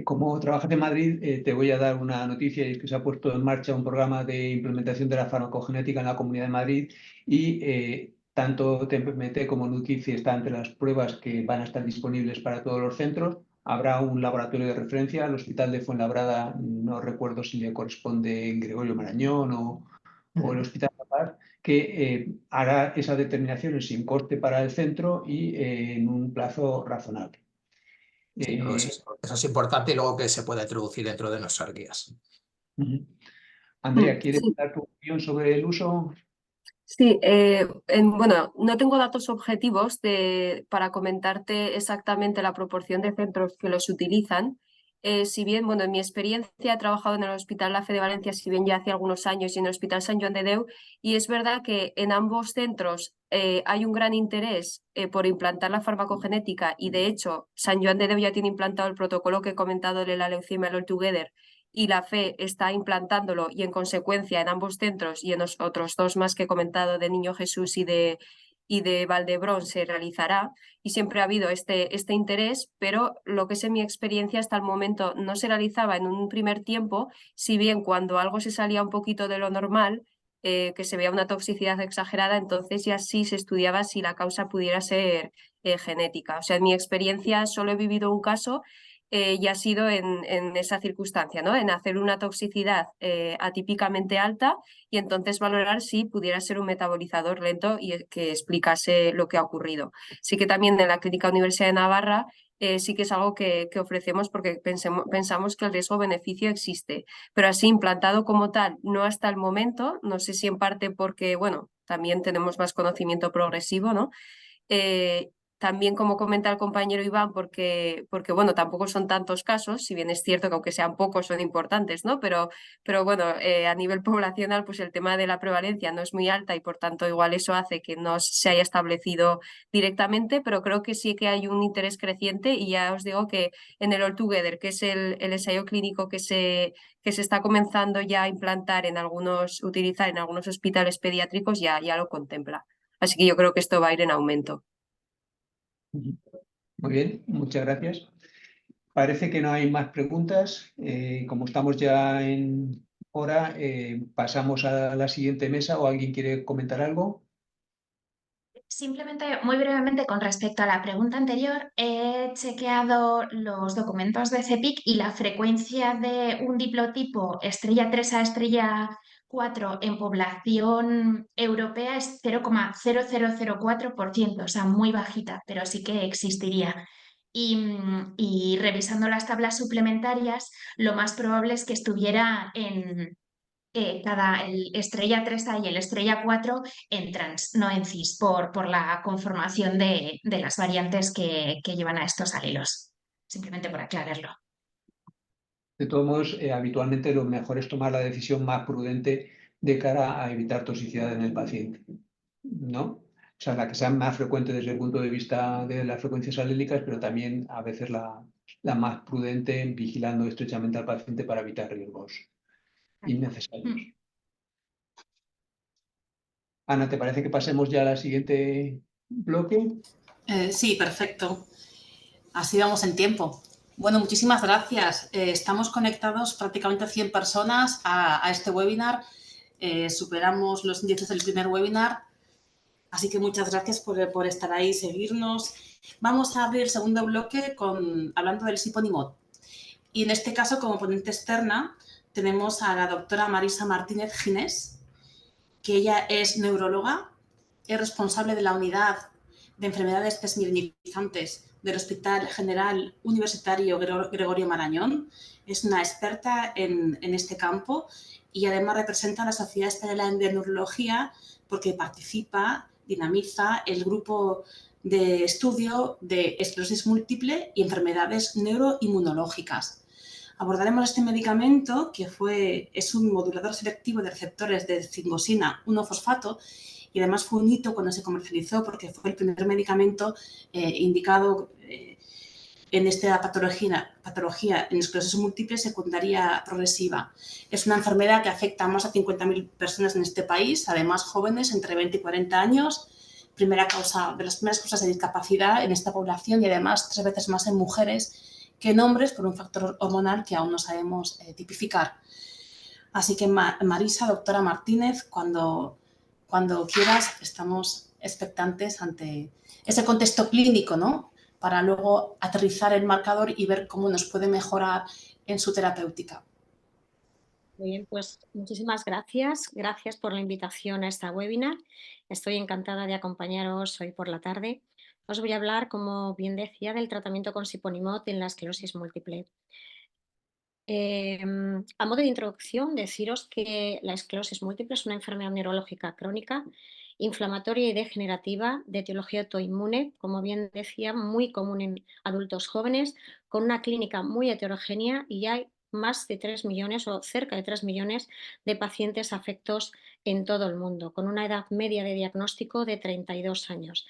Como trabajas en Madrid, te voy a dar una noticia, y es que se ha puesto en marcha un programa de implementación de la farmacogenética en la Comunidad de Madrid y tanto TPMT como NUC15 están entre las pruebas que van a estar disponibles para todos los centros. Habrá un laboratorio de referencia, el Hospital de Fuenlabrada, no recuerdo si le corresponde Gregorio Marañón o el Hospital de La Paz, que hará esas determinaciones sin coste para el centro y en un plazo razonable. Sí, eso es importante y luego que se pueda introducir dentro de nuestras guías. Andrea, ¿quieres Sí. dar tu opinión sobre el uso? Sí, bueno, no tengo datos objetivos para comentarte exactamente la proporción de centros que los utilizan. Si bien, bueno, en mi experiencia he trabajado en el Hospital La Fe de Valencia, si bien ya hace algunos años, y en el Hospital Sant Joan de Déu, y es verdad que en ambos centros hay un gran interés por implantar la farmacogenética y de hecho Sant Joan de Déu ya tiene implantado el protocolo que he comentado de la leucemia All Together y la FE está implantándolo y en consecuencia en ambos centros y en los otros 2 más que he comentado de Niño Jesús y de Valdebrón se realizará y siempre ha habido este interés, pero lo que es en mi experiencia hasta el momento no se realizaba en un primer tiempo, si bien cuando algo se salía un poquito de lo normal, que se veía una toxicidad exagerada, entonces ya sí se estudiaba si la causa pudiera ser genética. O sea, en mi experiencia solo he vivido un caso y ha sido en esa circunstancia, ¿no? En hacer una toxicidad atípicamente alta y entonces valorar si pudiera ser un metabolizador lento y que explicase lo que ha ocurrido. Sí que también en la Clínica Universidad de Navarra sí que es algo que ofrecemos porque pensamos que el riesgo-beneficio existe, pero así implantado como tal, no hasta el momento, no sé si en parte porque, bueno, también tenemos más conocimiento progresivo, ¿no? También, como comenta el compañero Iván, porque bueno, tampoco son tantos casos, si bien es cierto que aunque sean pocos son importantes, ¿no? Pero bueno, a nivel poblacional, pues el tema de la prevalencia no es muy alta y por tanto igual eso hace que no se haya establecido directamente, pero creo que sí que hay un interés creciente y ya os digo que en el All Together, que es el ensayo clínico que se está comenzando ya a implantar utilizar en algunos hospitales pediátricos, ya lo contempla. Así que yo creo que esto va a ir en aumento. Muy bien, muchas gracias. Parece que no hay más preguntas. Como estamos ya en hora, pasamos a la siguiente mesa o alguien quiere comentar algo. Simplemente, muy brevemente, con respecto a la pregunta anterior, he chequeado los documentos de CEPIC y la frecuencia de un diplotipo estrella 3 a estrella 4 en población europea es 0,0004%, o sea, muy bajita, pero sí que existiría. Y revisando las tablas suplementarias, lo más probable es que estuviera en el estrella 3A y el estrella 4 en trans, no en cis, por la conformación de las variantes que llevan a estos alelos. Simplemente por aclararlo. De todos modos, habitualmente lo mejor es tomar la decisión más prudente de cara a evitar toxicidad en el paciente, ¿no? O sea, la que sea más frecuente desde el punto de vista de las frecuencias alélicas, pero también a veces la más prudente vigilando estrechamente al paciente para evitar riesgos innecesarios. Ana, ¿te parece que pasemos ya al siguiente bloque? Sí, perfecto. Así vamos en tiempo. Bueno, muchísimas gracias. Estamos conectados prácticamente 100 personas a este webinar. Superamos los índices del primer webinar. Así que muchas gracias por estar ahí y seguirnos. Vamos a abrir el segundo bloque hablando del Siponimod. Y en este caso, como ponente externa, tenemos a la doctora Marisa Martínez Ginés, que ella es neuróloga, es responsable de la unidad de enfermedades desmielinizantes del Hospital General Universitario Gregorio Marañón. Es una experta en este campo y además representa a la Sociedad Española de Neurología porque participa, dinamiza el grupo de estudio de esclerosis múltiple y enfermedades neuroinmunológicas. Abordaremos este medicamento, que es un modulador selectivo de receptores de cingosina 1-fosfato, y además fue un hito cuando se comercializó porque fue el primer medicamento indicado en esta patología en esclerosis múltiple secundaria progresiva. Es una enfermedad que afecta a más de 50.000 personas en este país, además jóvenes entre 20 y 40 años, de las primeras causas de discapacidad en esta población y además 3 veces más en mujeres que en hombres por un factor hormonal que aún no sabemos tipificar. Así que Marisa, doctora Martínez, cuando quieras, estamos expectantes ante ese contexto clínico, ¿no? Para luego aterrizar el marcador y ver cómo nos puede mejorar en su terapéutica. Muy bien, pues muchísimas gracias. Gracias por la invitación a esta webinar. Estoy encantada de acompañaros hoy por la tarde. Os voy a hablar, como bien decía, del tratamiento con Siponimod en la esclerosis múltiple. A modo de introducción, deciros que la esclerosis múltiple es una enfermedad neurológica crónica, inflamatoria y degenerativa de etiología autoinmune, como bien decía, muy común en adultos jóvenes, con una clínica muy heterogénea y hay más de 3 millones o cerca de 3 millones de pacientes afectos en todo el mundo, con una edad media de diagnóstico de 32 años.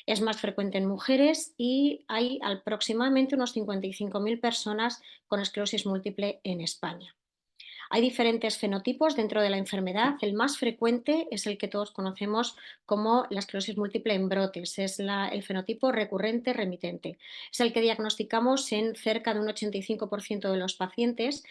Es más frecuente en mujeres y hay aproximadamente unos 55.000 personas con esclerosis múltiple en España. Hay diferentes fenotipos dentro de la enfermedad. El más frecuente es el que todos conocemos como la esclerosis múltiple en brotes. Es el fenotipo recurrente remitente. Es el que diagnosticamos en cerca de un 85% de los pacientes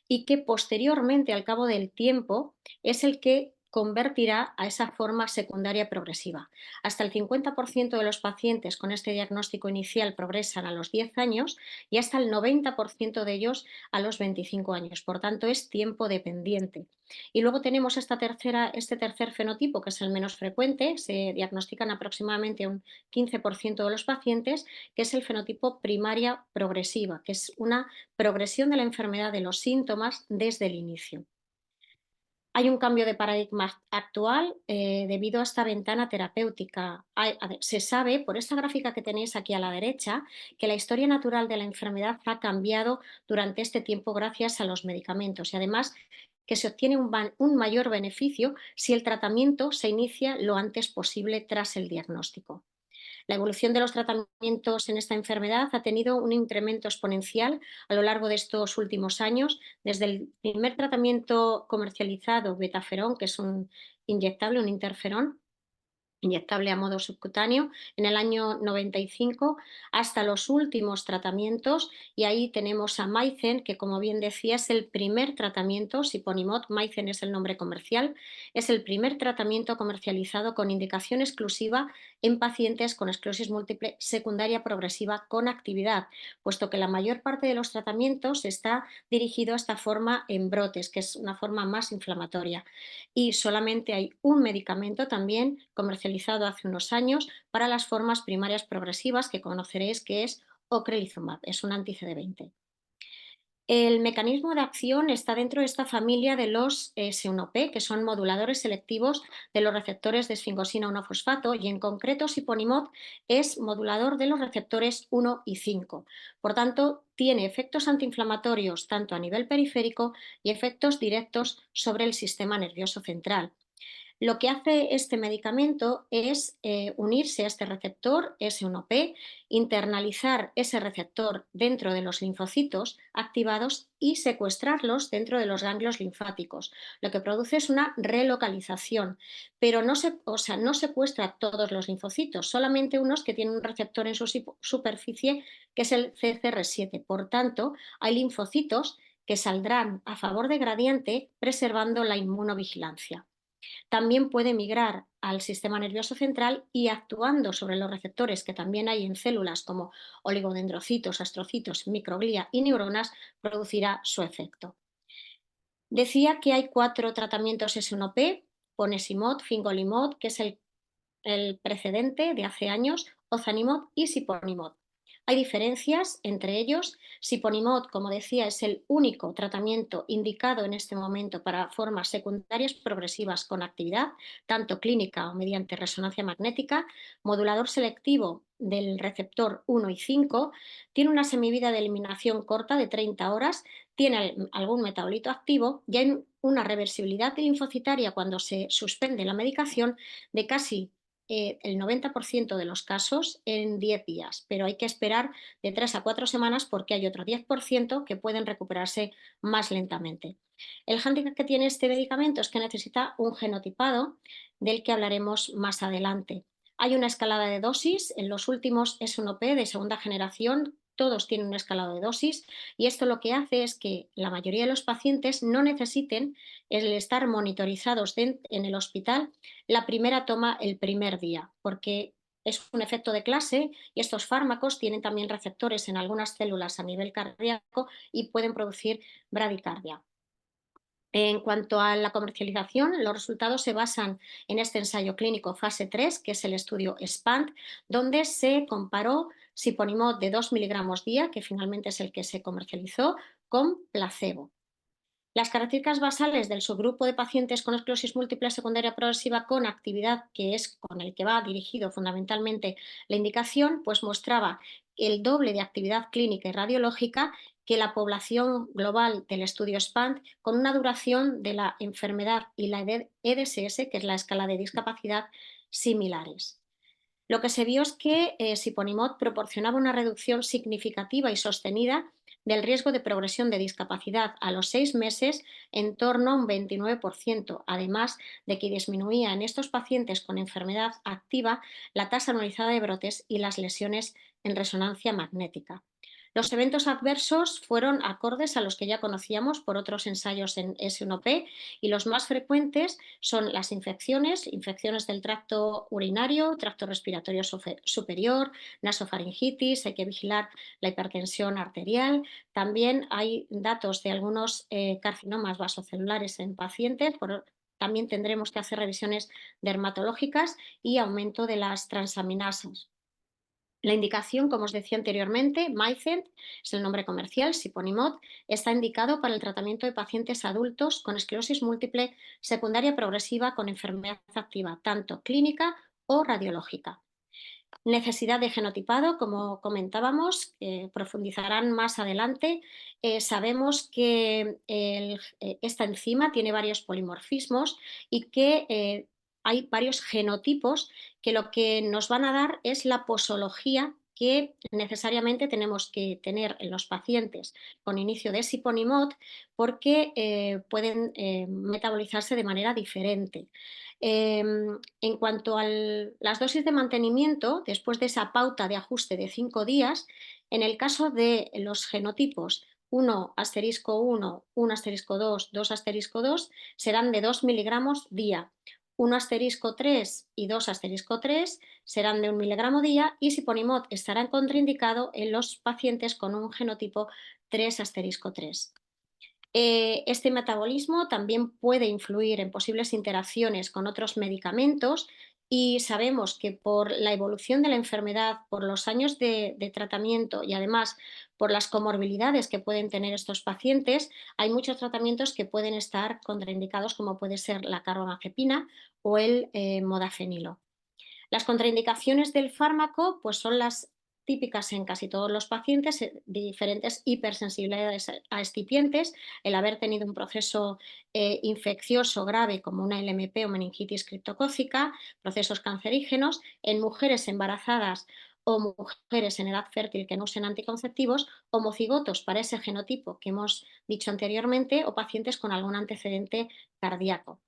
y que posteriormente, al cabo del tiempo, es el que convertirá a esa forma secundaria progresiva. Hasta el 50% de los pacientes con este diagnóstico inicial progresan a los 10 años y hasta el 90% de ellos a los 25 años. Por tanto, es tiempo dependiente. Y luego tenemos este tercer fenotipo, que es el menos frecuente, se diagnostican aproximadamente un 15% de los pacientes, que es el fenotipo primaria progresiva, que es una progresión de la enfermedad de los síntomas desde el inicio. Hay un cambio de paradigma actual debido a esta ventana terapéutica. Se sabe, por esta gráfica que tenéis aquí a la derecha, que la historia natural de la enfermedad ha cambiado durante este tiempo gracias a los medicamentos y además que se obtiene un mayor beneficio si el tratamiento se inicia lo antes posible tras el diagnóstico. La evolución de los tratamientos en esta enfermedad ha tenido un incremento exponencial a lo largo de estos últimos años, desde el primer tratamiento comercializado, betaferón, que es un inyectable, un interferón, inyectable a modo subcutáneo en el año 95 hasta los últimos tratamientos y ahí tenemos a Maycen, que como bien decía es el primer tratamiento, Siponimod, Maycen es el nombre comercial, es el primer tratamiento comercializado con indicación exclusiva en pacientes con esclerosis múltiple secundaria progresiva con actividad, puesto que la mayor parte de los tratamientos está dirigido a esta forma en brotes, que es una forma más inflamatoria. Y solamente hay un medicamento también comercializado hace unos años para las formas primarias progresivas que conoceréis, que es ocrelizumab, es un anti-CD20. El mecanismo de acción está dentro de esta familia de los S1P, que son moduladores selectivos de los receptores de esfingosina 1-fosfato y en concreto Siponimod es modulador de los receptores 1 y 5. Por tanto, tiene efectos antiinflamatorios tanto a nivel periférico y efectos directos sobre el sistema nervioso central. Lo que hace este medicamento es unirse a este receptor S1P, internalizar ese receptor dentro de los linfocitos activados y secuestrarlos dentro de los ganglios linfáticos. Lo que produce es una relocalización, pero no secuestra todos los linfocitos, solamente unos que tienen un receptor en su superficie que es el CCR7. Por tanto, hay linfocitos que saldrán a favor de gradiente preservando la inmunovigilancia. También puede migrar al sistema nervioso central y actuando sobre los receptores que también hay en células como oligodendrocitos, astrocitos, microglía y neuronas, producirá su efecto. Decía que hay 4 tratamientos S1P, ponesimod, fingolimod, que es el precedente de hace años, ozanimod y siponimod. Hay diferencias entre ellos. Siponimod, como decía, es el único tratamiento indicado en este momento para formas secundarias progresivas con actividad, tanto clínica o mediante resonancia magnética, modulador selectivo del receptor 1 y 5, tiene una semivida de eliminación corta de 30 horas, tiene algún metabolito activo y hay una reversibilidad linfocitaria cuando se suspende la medicación de casi el 90% de los casos en 10 días, pero hay que esperar de 3 a 4 semanas porque hay otro 10% que pueden recuperarse más lentamente. El hándicap que tiene este medicamento es que necesita un genotipado del que hablaremos más adelante. Hay una escalada de dosis, en los últimos S1P de segunda generación todos tienen un escalado de dosis y esto lo que hace es que la mayoría de los pacientes no necesiten el estar monitorizados en el hospital la primera toma el primer día, porque es un efecto de clase y estos fármacos tienen también receptores en algunas células a nivel cardíaco y pueden producir bradicardia. En cuanto a la comercialización, los resultados se basan en este ensayo clínico fase 3, que es el estudio SPANT, donde se comparó Siponimod de 2 miligramos día, que finalmente es el que se comercializó, con placebo. Las características basales del subgrupo de pacientes con esclerosis múltiple secundaria progresiva con actividad, que es con el que va dirigido fundamentalmente la indicación, pues mostraba el doble de actividad clínica y radiológica que la población global del estudio SPANT, con una duración de la enfermedad y la EDSS, que es la escala de discapacidad, similares. Lo que se vio es que Siponimod proporcionaba una reducción significativa y sostenida del riesgo de progresión de discapacidad a los 6 meses en torno a un 29%, además de que disminuía en estos pacientes con enfermedad activa la tasa anualizada de brotes y las lesiones en resonancia magnética. Los eventos adversos fueron acordes a los que ya conocíamos por otros ensayos en S1P y los más frecuentes son las infecciones del tracto urinario, tracto respiratorio superior, nasofaringitis, hay que vigilar la hipertensión arterial. También hay datos de algunos carcinomas vasocelulares en pacientes, también tendremos que hacer revisiones dermatológicas y aumento de las transaminasas. La indicación, como os decía anteriormente, Maycent es el nombre comercial, Siponimod, está indicado para el tratamiento de pacientes adultos con esclerosis múltiple secundaria progresiva con enfermedad activa, tanto clínica o radiológica. Necesidad de genotipado, como comentábamos, profundizarán más adelante. Sabemos que esta enzima tiene varios polimorfismos y que hay varios genotipos que lo que nos van a dar es la posología que necesariamente tenemos que tener en los pacientes con inicio de Siponimod porque pueden metabolizarse de manera diferente. En cuanto a las dosis de mantenimiento, después de esa pauta de ajuste de 5 días, en el caso de los genotipos 1*1, 1*2, 2*2, serán de 2 miligramos día. 1*3 y 2*3 serán de 1 miligramo día y Siponimod estará contraindicado en los pacientes con un genotipo 3*3. Este metabolismo también puede influir en posibles interacciones con otros medicamentos y sabemos que por la evolución de la enfermedad, por los años de tratamiento y además por las comorbilidades que pueden tener estos pacientes, hay muchos tratamientos que pueden estar contraindicados como puede ser la carbamazepina o el modafinilo. Las contraindicaciones del fármaco pues son las típicas en casi todos los pacientes, diferentes hipersensibilidades a excipientes, el haber tenido un proceso infeccioso grave como una LMP o meningitis criptocócica, procesos cancerígenos, en mujeres embarazadas o mujeres en edad fértil que no usen anticonceptivos, homocigotos para ese genotipo que hemos dicho anteriormente o pacientes con algún antecedente cardíaco.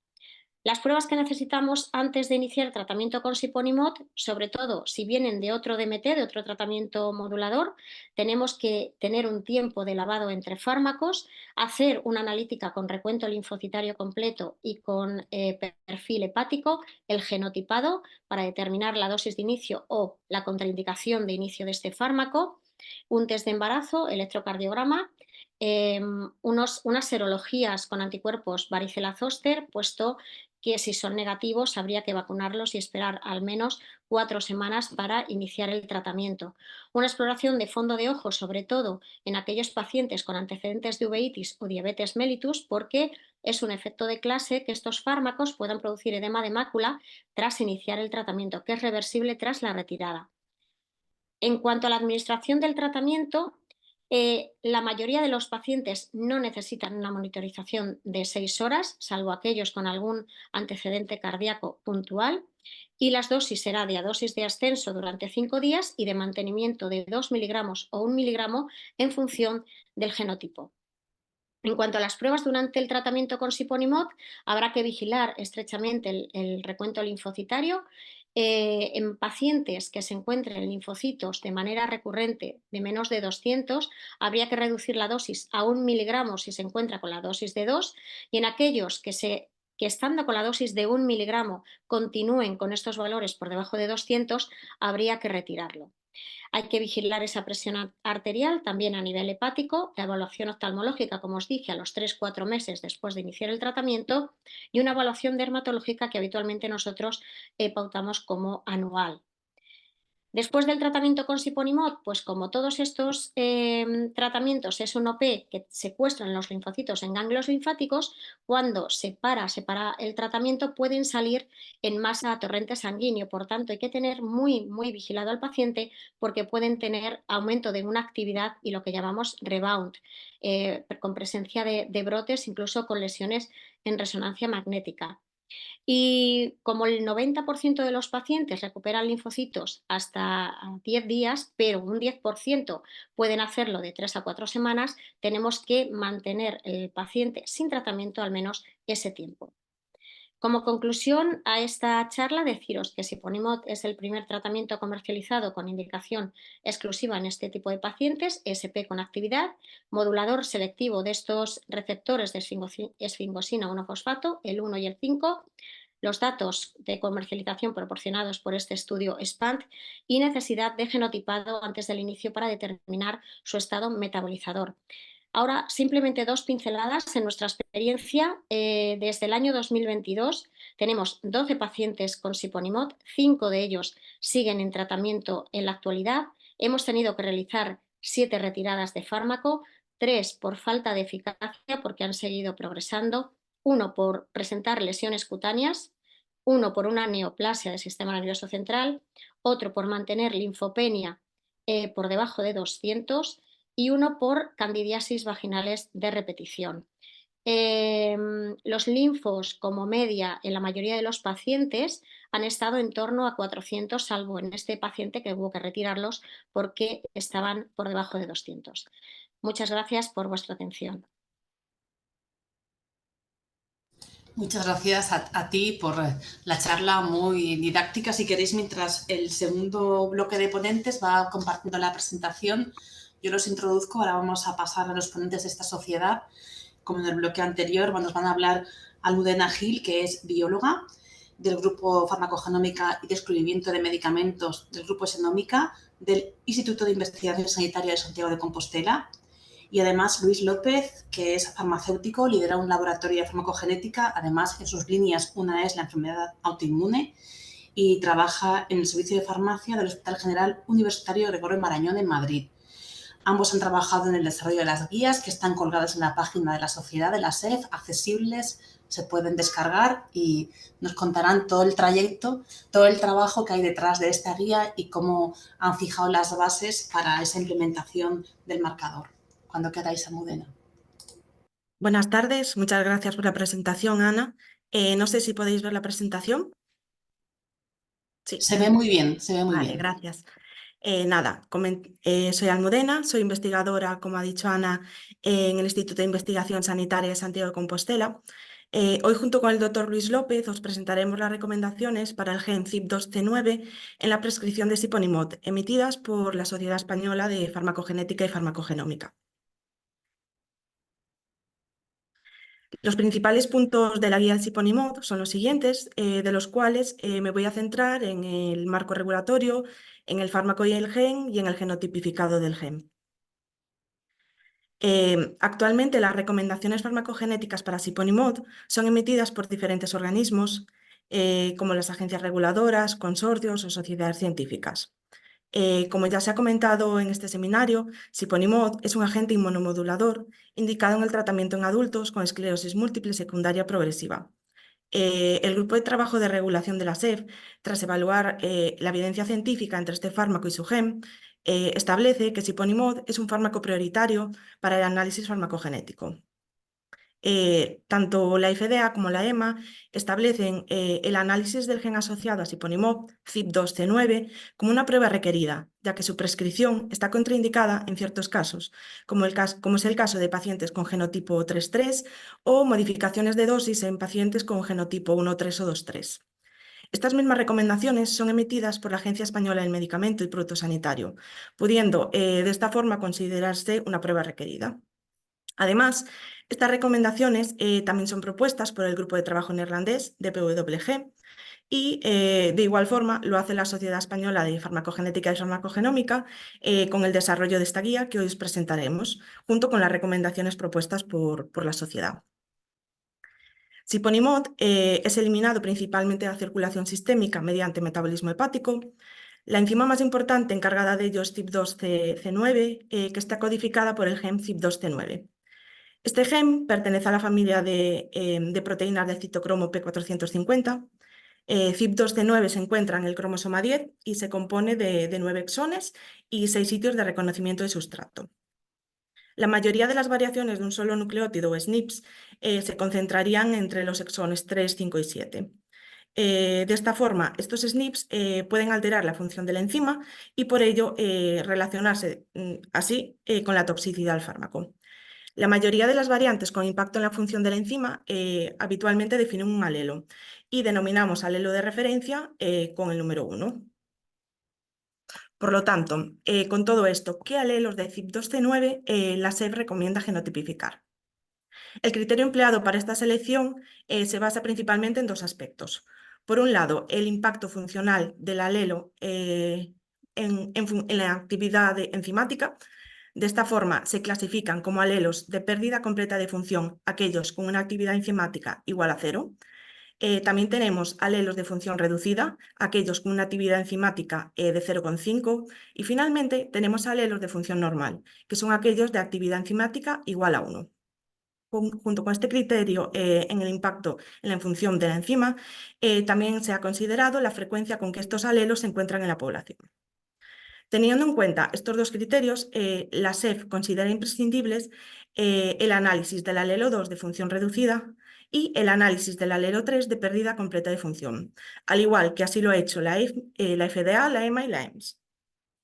Las pruebas que necesitamos antes de iniciar el tratamiento con Siponimod, sobre todo si vienen de otro DMT, de otro tratamiento modulador, tenemos que tener un tiempo de lavado entre fármacos, hacer una analítica con recuento linfocitario completo y con perfil hepático, el genotipado para determinar la dosis de inicio o la contraindicación de inicio de este fármaco, un test de embarazo, electrocardiograma, unas serologías con anticuerpos varicela zoster, puesto que si son negativos habría que vacunarlos y esperar al menos 4 semanas para iniciar el tratamiento. Una exploración de fondo de ojo, sobre todo en aquellos pacientes con antecedentes de uveitis o diabetes mellitus, porque es un efecto de clase que estos fármacos puedan producir edema de mácula tras iniciar el tratamiento, que es reversible tras la retirada. En cuanto a la administración del tratamiento, la mayoría de los pacientes no necesitan una monitorización de 6 horas, salvo aquellos con algún antecedente cardíaco puntual, y las dosis será de dosis de ascenso durante 5 días y de mantenimiento de 2 miligramos o 1 miligramo en función del genotipo. En cuanto a las pruebas durante el tratamiento con Siponimod, habrá que vigilar estrechamente el recuento linfocitario. En pacientes que se encuentren linfocitos de manera recurrente de menos de 200, habría que reducir la dosis a 1 miligramo si se encuentra con la dosis de 2, y en aquellos que estando con la dosis de 1 miligramo continúen con estos valores por debajo de 200, habría que retirarlo. Hay que vigilar esa presión arterial también a nivel hepático, la evaluación oftalmológica, como os dije, a los 3-4 meses después de iniciar el tratamiento, y una evaluación dermatológica que habitualmente nosotros pautamos como anual. Después del tratamiento con Siponimod, pues como todos estos tratamientos S1P que secuestran los linfocitos en ganglios linfáticos, cuando se para el tratamiento pueden salir en masa a torrente sanguíneo. Por tanto, hay que tener muy vigilado al paciente porque pueden tener aumento de una actividad y lo que llamamos rebound, con presencia de brotes, incluso con lesiones en resonancia magnética. Y como el 90% de los pacientes recuperan linfocitos hasta 10 días, pero un 10% pueden hacerlo de 3 a 4 semanas, tenemos que mantener el paciente sin tratamiento al menos ese tiempo. Como conclusión a esta charla, deciros que Siponimod es el primer tratamiento comercializado con indicación exclusiva en este tipo de pacientes, SP con actividad, modulador selectivo de estos receptores de esfingosina 1-fosfato, el 1 y el 5, los datos de comercialización proporcionados por este estudio SPANT y necesidad de genotipado antes del inicio para determinar su estado metabolizador. Ahora, simplemente 2 pinceladas en nuestra experiencia. Desde el año 2022 tenemos 12 pacientes con Siponimod, 5 de ellos siguen en tratamiento en la actualidad. Hemos tenido que realizar 7 retiradas de fármaco, 3 por falta de eficacia porque han seguido progresando, 1 por presentar lesiones cutáneas, 1 por una neoplasia del sistema nervioso central, otro por mantener linfopenia por debajo de 200 y 1 por candidiasis vaginales de repetición. Los linfos como media en la mayoría de los pacientes han estado en torno a 400, salvo en este paciente que hubo que retirarlos porque estaban por debajo de 200. Muchas gracias por vuestra atención. Muchas gracias a ti por la charla muy didáctica. Si queréis, mientras el segundo bloque de ponentes va compartiendo la presentación, yo los introduzco. Ahora vamos a pasar a los ponentes de esta sociedad. Como en el bloque anterior, nos van a hablar Almudena Gil, que es bióloga del Grupo Farmacogenómica y Descubrimiento de Medicamentos del Grupo Xenómica del Instituto de Investigación Sanitaria de Santiago de Compostela. Y además Luis López, que es farmacéutico, lidera un laboratorio de farmacogenética. Además, en sus líneas, una es la enfermedad autoinmune y trabaja en el servicio de farmacia del Hospital General Universitario Gregorio Marañón en Madrid. Ambos han trabajado en el desarrollo de las guías que están colgadas en la página de la sociedad de la SEF, accesibles, se pueden descargar y nos contarán todo el trayecto, todo el trabajo que hay detrás de esta guía y cómo han fijado las bases para esa implementación del marcador. Cuando queráis, Almudena. Buenas tardes, muchas gracias por la presentación, Ana. No sé si podéis ver la presentación. Sí. Se ve muy bien, se ve muy Vale, bien. gracias. Soy Almudena, soy investigadora, como ha dicho Ana, en el Instituto de Investigación Sanitaria de Santiago de Compostela. Hoy, junto con el doctor Luis López, os presentaremos las recomendaciones para el gen CYP2C9 en la prescripción de Siponimod, emitidas por la Sociedad Española de Farmacogenética y Farmacogenómica. Los principales puntos de la guía del Siponimod son los siguientes, de los cuales me voy a centrar en el marco regulatorio, en el fármaco y el gen y en el genotipificado del gen. Actualmente las recomendaciones farmacogenéticas para Siponimod son emitidas por diferentes organismos, como las agencias reguladoras, consorcios o sociedades científicas. Como ya se ha comentado en este seminario, Siponimod es un agente inmunomodulador indicado en el tratamiento en adultos con esclerosis múltiple secundaria progresiva. El grupo de trabajo de regulación de la SEF, tras evaluar la evidencia científica entre este fármaco y su gen, establece que Siponimod es un fármaco prioritario para el análisis farmacogenético. Tanto la FDA como la EMA establecen el análisis del gen asociado a Siponimod CYP2C9 como una prueba requerida, ya que su prescripción está contraindicada en ciertos casos, como es el caso de pacientes con genotipo 3.3 o modificaciones de dosis en pacientes con genotipo 1.3 o 2.3. Estas mismas recomendaciones son emitidas por la Agencia Española del Medicamento y Producto Sanitario, pudiendo de esta forma considerarse una prueba requerida. Además, estas recomendaciones también son propuestas por el grupo de trabajo neerlandés DPWG y de igual forma lo hace la Sociedad Española de Farmacogenética y Farmacogenómica con el desarrollo de esta guía que hoy os presentaremos, junto con las recomendaciones propuestas por la sociedad. Siponimod es eliminado principalmente de la circulación sistémica mediante metabolismo hepático. La enzima más importante encargada de ello es CYP2C9, que está codificada por el gen CYP2C9. Este gen pertenece a la familia de proteínas del citocromo P450. CYP2C9 se encuentra en el cromosoma 10 y se compone de 9 exones y 6 sitios de reconocimiento de sustrato. La mayoría de las variaciones de un solo nucleótido o SNPs se concentrarían entre los exones 3, 5 y 7. De esta forma, estos SNPs pueden alterar la función de la enzima y por ello relacionarse así con la toxicidad del fármaco. La mayoría de las variantes con impacto en la función de la enzima habitualmente definen un alelo y denominamos alelo de referencia con el número 1. Por lo tanto, con todo esto, ¿qué alelos de CYP2C9 la SEP recomienda genotipificar? El criterio empleado para esta selección se basa principalmente en dos aspectos. Por un lado, el impacto funcional del alelo en la actividad enzimática. De esta forma, se clasifican como alelos de pérdida completa de función aquellos con una actividad enzimática igual a 0. También tenemos alelos de función reducida, aquellos con una actividad enzimática de 0,5. Y finalmente tenemos alelos de función normal, que son aquellos de actividad enzimática igual a 1. Junto con este criterio en el impacto en la función de la enzima, también se ha considerado la frecuencia con que estos alelos se encuentran en la población. Teniendo en cuenta estos dos criterios, la SEP considera imprescindibles el análisis del alelo 2 de función reducida y el análisis del alelo 3 de pérdida completa de función, al igual que así lo ha hecho la FDA, la EMA y la EMS.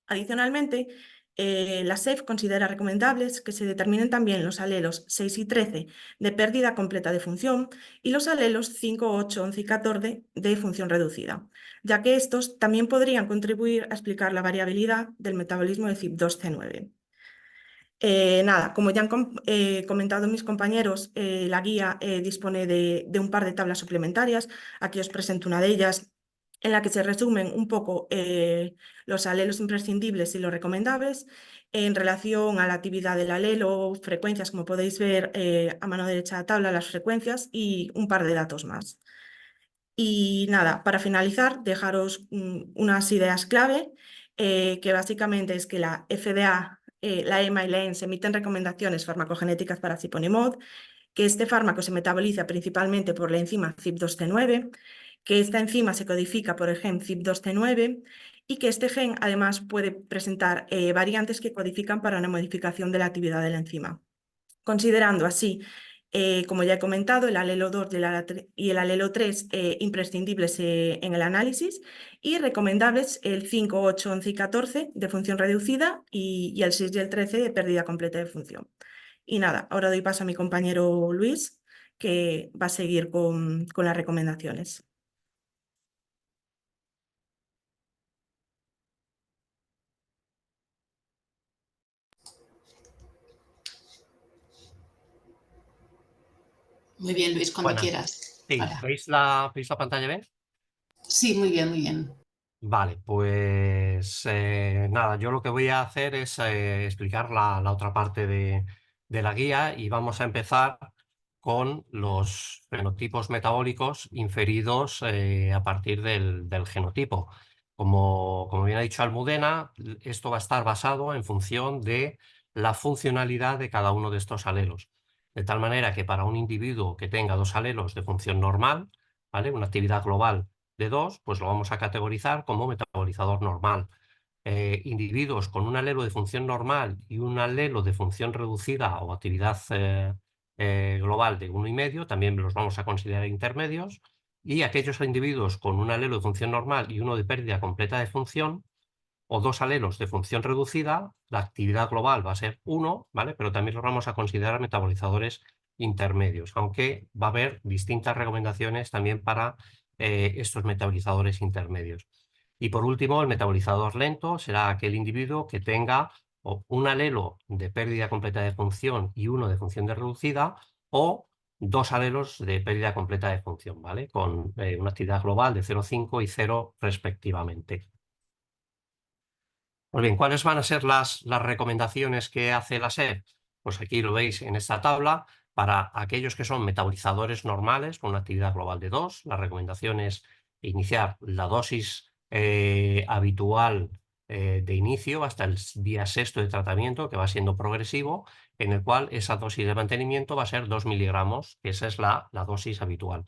Adicionalmente, la SEP considera recomendables que se determinen también los alelos 6 y 13 de pérdida completa de función y los alelos 5, 8, 11 y 14 de función reducida, ya que estos también podrían contribuir a explicar la variabilidad del metabolismo de CYP2C9. Nada, como ya han comentado mis compañeros, la guía dispone de un par de tablas suplementarias. Aquí os presento una de ellas, en la que se resumen un poco los alelos imprescindibles y los recomendables en relación a la actividad del alelo, frecuencias, como podéis ver a mano derecha de la tabla, las frecuencias y un par de datos más. Y nada, para finalizar, dejaros unas ideas clave, que básicamente es que la FDA, la EMA y la ENS emiten recomendaciones farmacogenéticas para ciponimod, que este fármaco se metaboliza principalmente por la enzima CYP2C9, que esta enzima se codifica por el gen CYP2C9 y que este gen además puede presentar variantes que codifican para una modificación de la actividad de la enzima. Considerando así, como ya he comentado, el alelo 2 y el alelo 3 imprescindibles en el análisis y recomendables el 5, 8, 11 y 14 de función reducida y el 6 y el 13 de pérdida completa de función. Y nada, ahora doy paso a mi compañero Luis, que va a seguir con las recomendaciones. Muy bien, Luis, cuando Buenas. quieras. Sí, Hola. ¿veis la pantalla bien? Sí, muy bien, muy bien. Vale, pues nada, yo lo que voy a hacer es explicar la otra parte de la guía y vamos a empezar con los fenotipos metabólicos inferidos a partir del genotipo. Como bien ha dicho Almudena, esto va a estar basado en función de la funcionalidad de cada uno de estos alelos. De tal manera que para un individuo que tenga dos alelos de función normal, ¿vale? Una actividad global de 2, pues lo vamos a categorizar como metabolizador normal. Individuos con un alelo de función normal y un alelo de función reducida o actividad global de 1,5 también los vamos a considerar intermedios. Y aquellos individuos con un alelo de función normal y uno de pérdida completa de función o dos alelos de función reducida, la actividad global va a ser 1, ¿vale? Pero también los vamos a considerar metabolizadores intermedios, aunque va a haber distintas recomendaciones también para estos metabolizadores intermedios. Y por último, el metabolizador lento será aquel individuo que tenga un alelo de pérdida completa de función y uno de función reducida, o dos alelos de pérdida completa de función, ¿vale? Con una actividad global de 0,5 y 0 respectivamente. Pues bien, ¿cuáles van a ser las recomendaciones que hace la SEP? Pues aquí lo veis en esta tabla. Para aquellos que son metabolizadores normales con una actividad global de 2, la recomendación es iniciar la dosis habitual de inicio hasta el día 6º de tratamiento, que va siendo progresivo, en el cual esa dosis de mantenimiento va a ser 2 miligramos, que esa es la dosis habitual.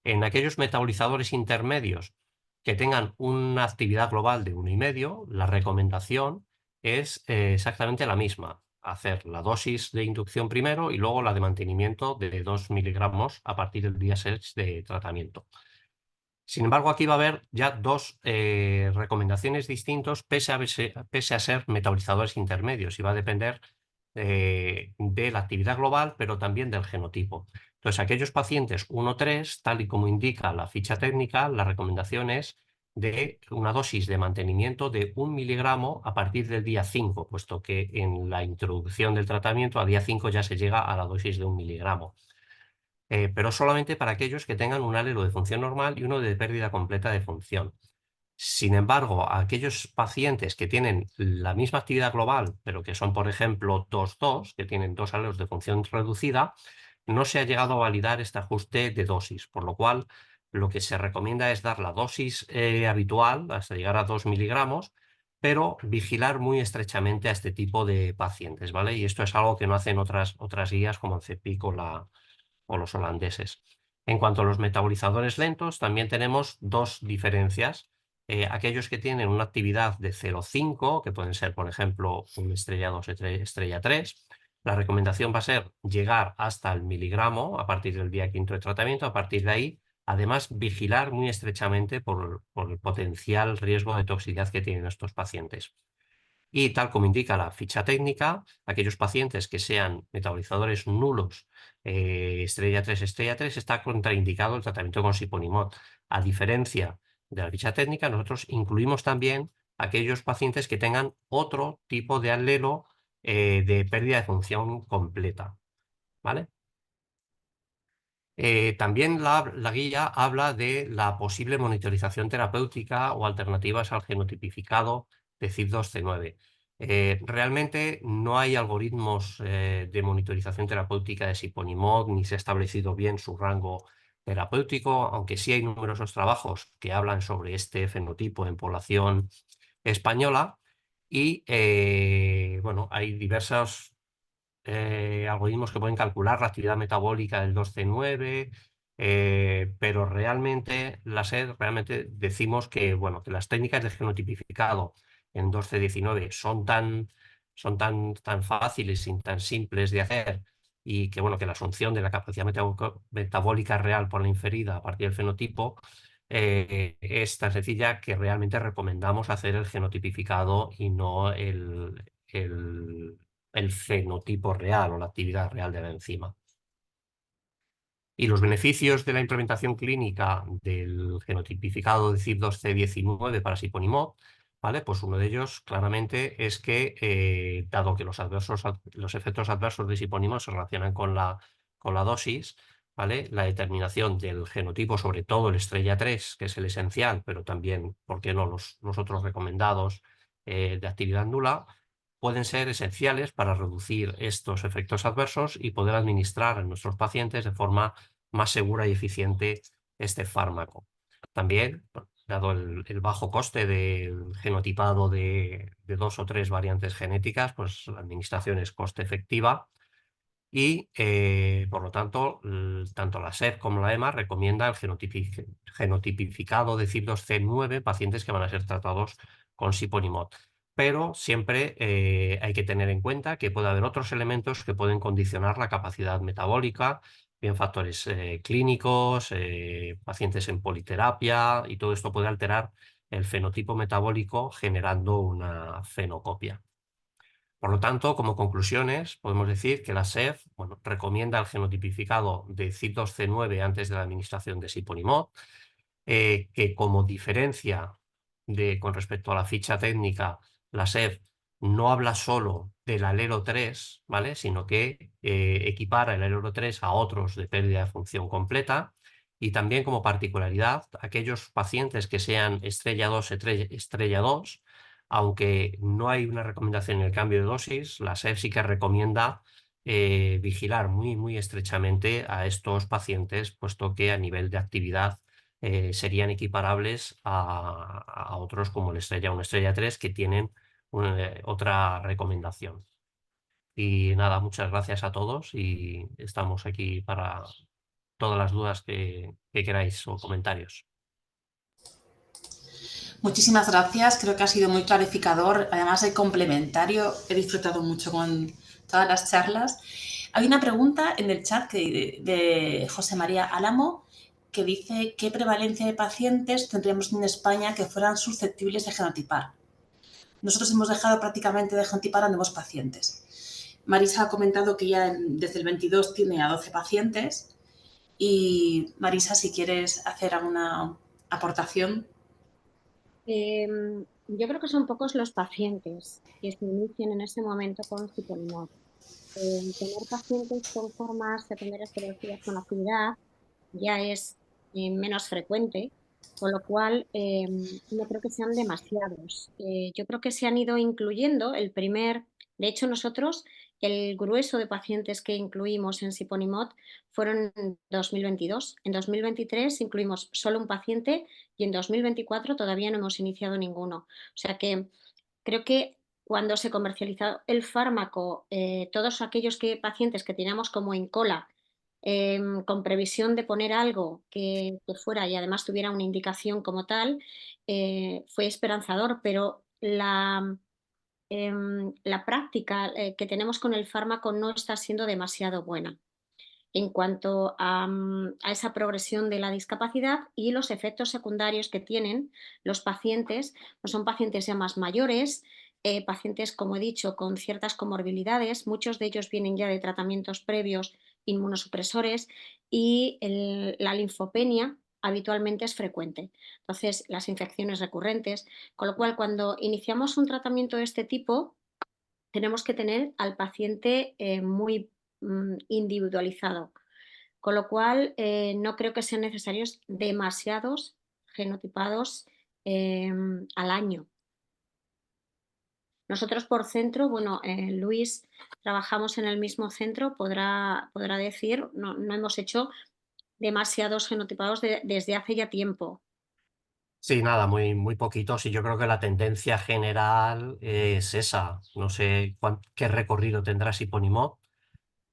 En aquellos metabolizadores intermedios que tengan una actividad global de 1,5, la recomendación es exactamente la misma. Hacer la dosis de inducción primero y luego la de mantenimiento de 2 miligramos a partir del día 6 de tratamiento. Sin embargo, aquí va a haber ya dos recomendaciones distintas pese a ser metabolizadores intermedios y va a depender de la actividad global, pero también del genotipo. Entonces, aquellos pacientes 1-3, tal y como indica la ficha técnica, la recomendación es de una dosis de mantenimiento de 1 miligramo a partir del día 5, puesto que en la introducción del tratamiento a día 5 ya se llega a la dosis de 1 miligramo. Pero solamente para aquellos que tengan un alelo de función normal y uno de pérdida completa de función. Sin embargo, aquellos pacientes que tienen la misma actividad global, pero que son, por ejemplo, 2-2, que tienen 2 alelos de función reducida, no se ha llegado a validar este ajuste de dosis, por lo cual lo que se recomienda es dar la dosis habitual hasta llegar a 2 miligramos, pero vigilar muy estrechamente a este tipo de pacientes, ¿vale? Y esto es algo que no hacen otras guías como el CEPIC o los holandeses. En cuanto a los metabolizadores lentos, también tenemos 2 diferencias. Aquellos que tienen una actividad de 0,5, que pueden ser, por ejemplo, una estrella 2, estrella 3, la recomendación va a ser llegar hasta el miligramo a partir del día 5 de tratamiento. A partir de ahí, además, vigilar muy estrechamente por el potencial riesgo de toxicidad que tienen estos pacientes. Y tal como indica la ficha técnica, aquellos pacientes que sean metabolizadores nulos, estrella 3, está contraindicado el tratamiento con siponimod. A diferencia de la ficha técnica, nosotros incluimos también aquellos pacientes que tengan otro tipo de alelo de pérdida de función completa, ¿vale? También la guía habla de la posible monitorización terapéutica o alternativas al genotipificado de CYP2C9. Realmente no hay algoritmos de monitorización terapéutica de siponimod, ni se ha establecido bien su rango terapéutico, aunque sí hay numerosos trabajos que hablan sobre este fenotipo en población española y bueno, hay diversos algoritmos que pueden calcular la actividad metabólica del 2C9, pero realmente realmente decimos que, bueno, que las técnicas de genotipificado en 2C19 son tan fáciles y tan simples de hacer y que, bueno, que la asunción de la capacidad metabólica real por la inferida a partir del fenotipo es tan sencilla que realmente recomendamos hacer el genotipificado y no el fenotipo real o la actividad real de la enzima. Y los beneficios de la implementación clínica del genotipificado de CYP2C19 para siponimod, ¿vale? Pues uno de ellos claramente es que, dado que los efectos adversos de siponimod se relacionan con la dosis, ¿vale? La determinación del genotipo, sobre todo el estrella 3, que es el esencial, pero también, ¿por qué no?, los otros recomendados de actividad nula, pueden ser esenciales para reducir estos efectos adversos y poder administrar a nuestros pacientes de forma más segura y eficiente este fármaco. También, dado el bajo coste del genotipado de 2 o 3 variantes genéticas, pues la administración es coste efectiva y, por lo tanto, tanto la SEP como la EMA recomienda el genotipificado de CYP2C9 en pacientes que van a ser tratados con siponimod. Pero siempre hay que tener en cuenta que puede haber otros elementos que pueden condicionar la capacidad metabólica, bien factores clínicos, pacientes en politerapia, y todo esto puede alterar el fenotipo metabólico generando una fenocopia. Por lo tanto, como conclusiones, podemos decir que la SEF, bueno, recomienda el genotipificado de CYP2C9 antes de la administración de siponimod, que como diferencia con respecto a la ficha técnica, la SEF no habla solo del alelo 3, ¿vale?, sino que equipara el alelo 3 a otros de pérdida de función completa, y también como particularidad, aquellos pacientes que sean estrella 2, estrella 2, aunque no hay una recomendación en el cambio de dosis, la SEF sí que recomienda vigilar muy estrechamente a estos pacientes, puesto que a nivel de actividad serían equiparables a otros como el estrella 1, estrella 3, que tienen otra recomendación. Y nada, muchas gracias a todos y estamos aquí para todas las dudas que queráis o comentarios. Muchísimas gracias, creo que ha sido muy clarificador, además de complementario. He disfrutado mucho con todas las charlas. Hay una pregunta en el chat de José María Álamo que dice: ¿qué prevalencia de pacientes tendríamos en España que fueran susceptibles de genotipar? Nosotros hemos dejado prácticamente de genotipar a nuevos pacientes. Marisa ha comentado que ya desde el 22 tiene a 12 pacientes. Y Marisa, si quieres hacer alguna aportación. Yo creo que son pocos los pacientes que se inician en ese momento con ciponimod. Tener pacientes con formas secundarias producidas con actividad ya es menos frecuente, con lo cual no creo que sean demasiados. Yo creo que se han ido incluyendo de hecho nosotros, el grueso de pacientes que incluimos en Siponimod fueron en 2022. En 2023 incluimos solo un paciente y en 2024 todavía no hemos iniciado ninguno. O sea que creo que cuando se comercializó el fármaco, todos aquellos pacientes que teníamos como en cola, con previsión de poner algo que fuera y además tuviera una indicación como tal, fue esperanzador, pero la práctica que tenemos con el fármaco no está siendo demasiado buena en cuanto a esa progresión de la discapacidad y los efectos secundarios que tienen los pacientes, pues son pacientes ya más mayores, pacientes, como he dicho, con ciertas comorbilidades, muchos de ellos vienen ya de tratamientos previos inmunosupresores y la linfopenia habitualmente es frecuente. Entonces, las infecciones recurrentes, con lo cual cuando iniciamos un tratamiento de este tipo, tenemos que tener al paciente muy individualizado, con lo cual no creo que sean necesarios demasiados genotipados al año. Nosotros por centro, bueno, Luis, trabajamos en el mismo centro, podrá decir, no hemos hecho demasiados genotipados desde hace ya tiempo. Sí, nada, muy poquitos, y yo creo que la tendencia general es esa. No sé qué recorrido tendrá Siponimod,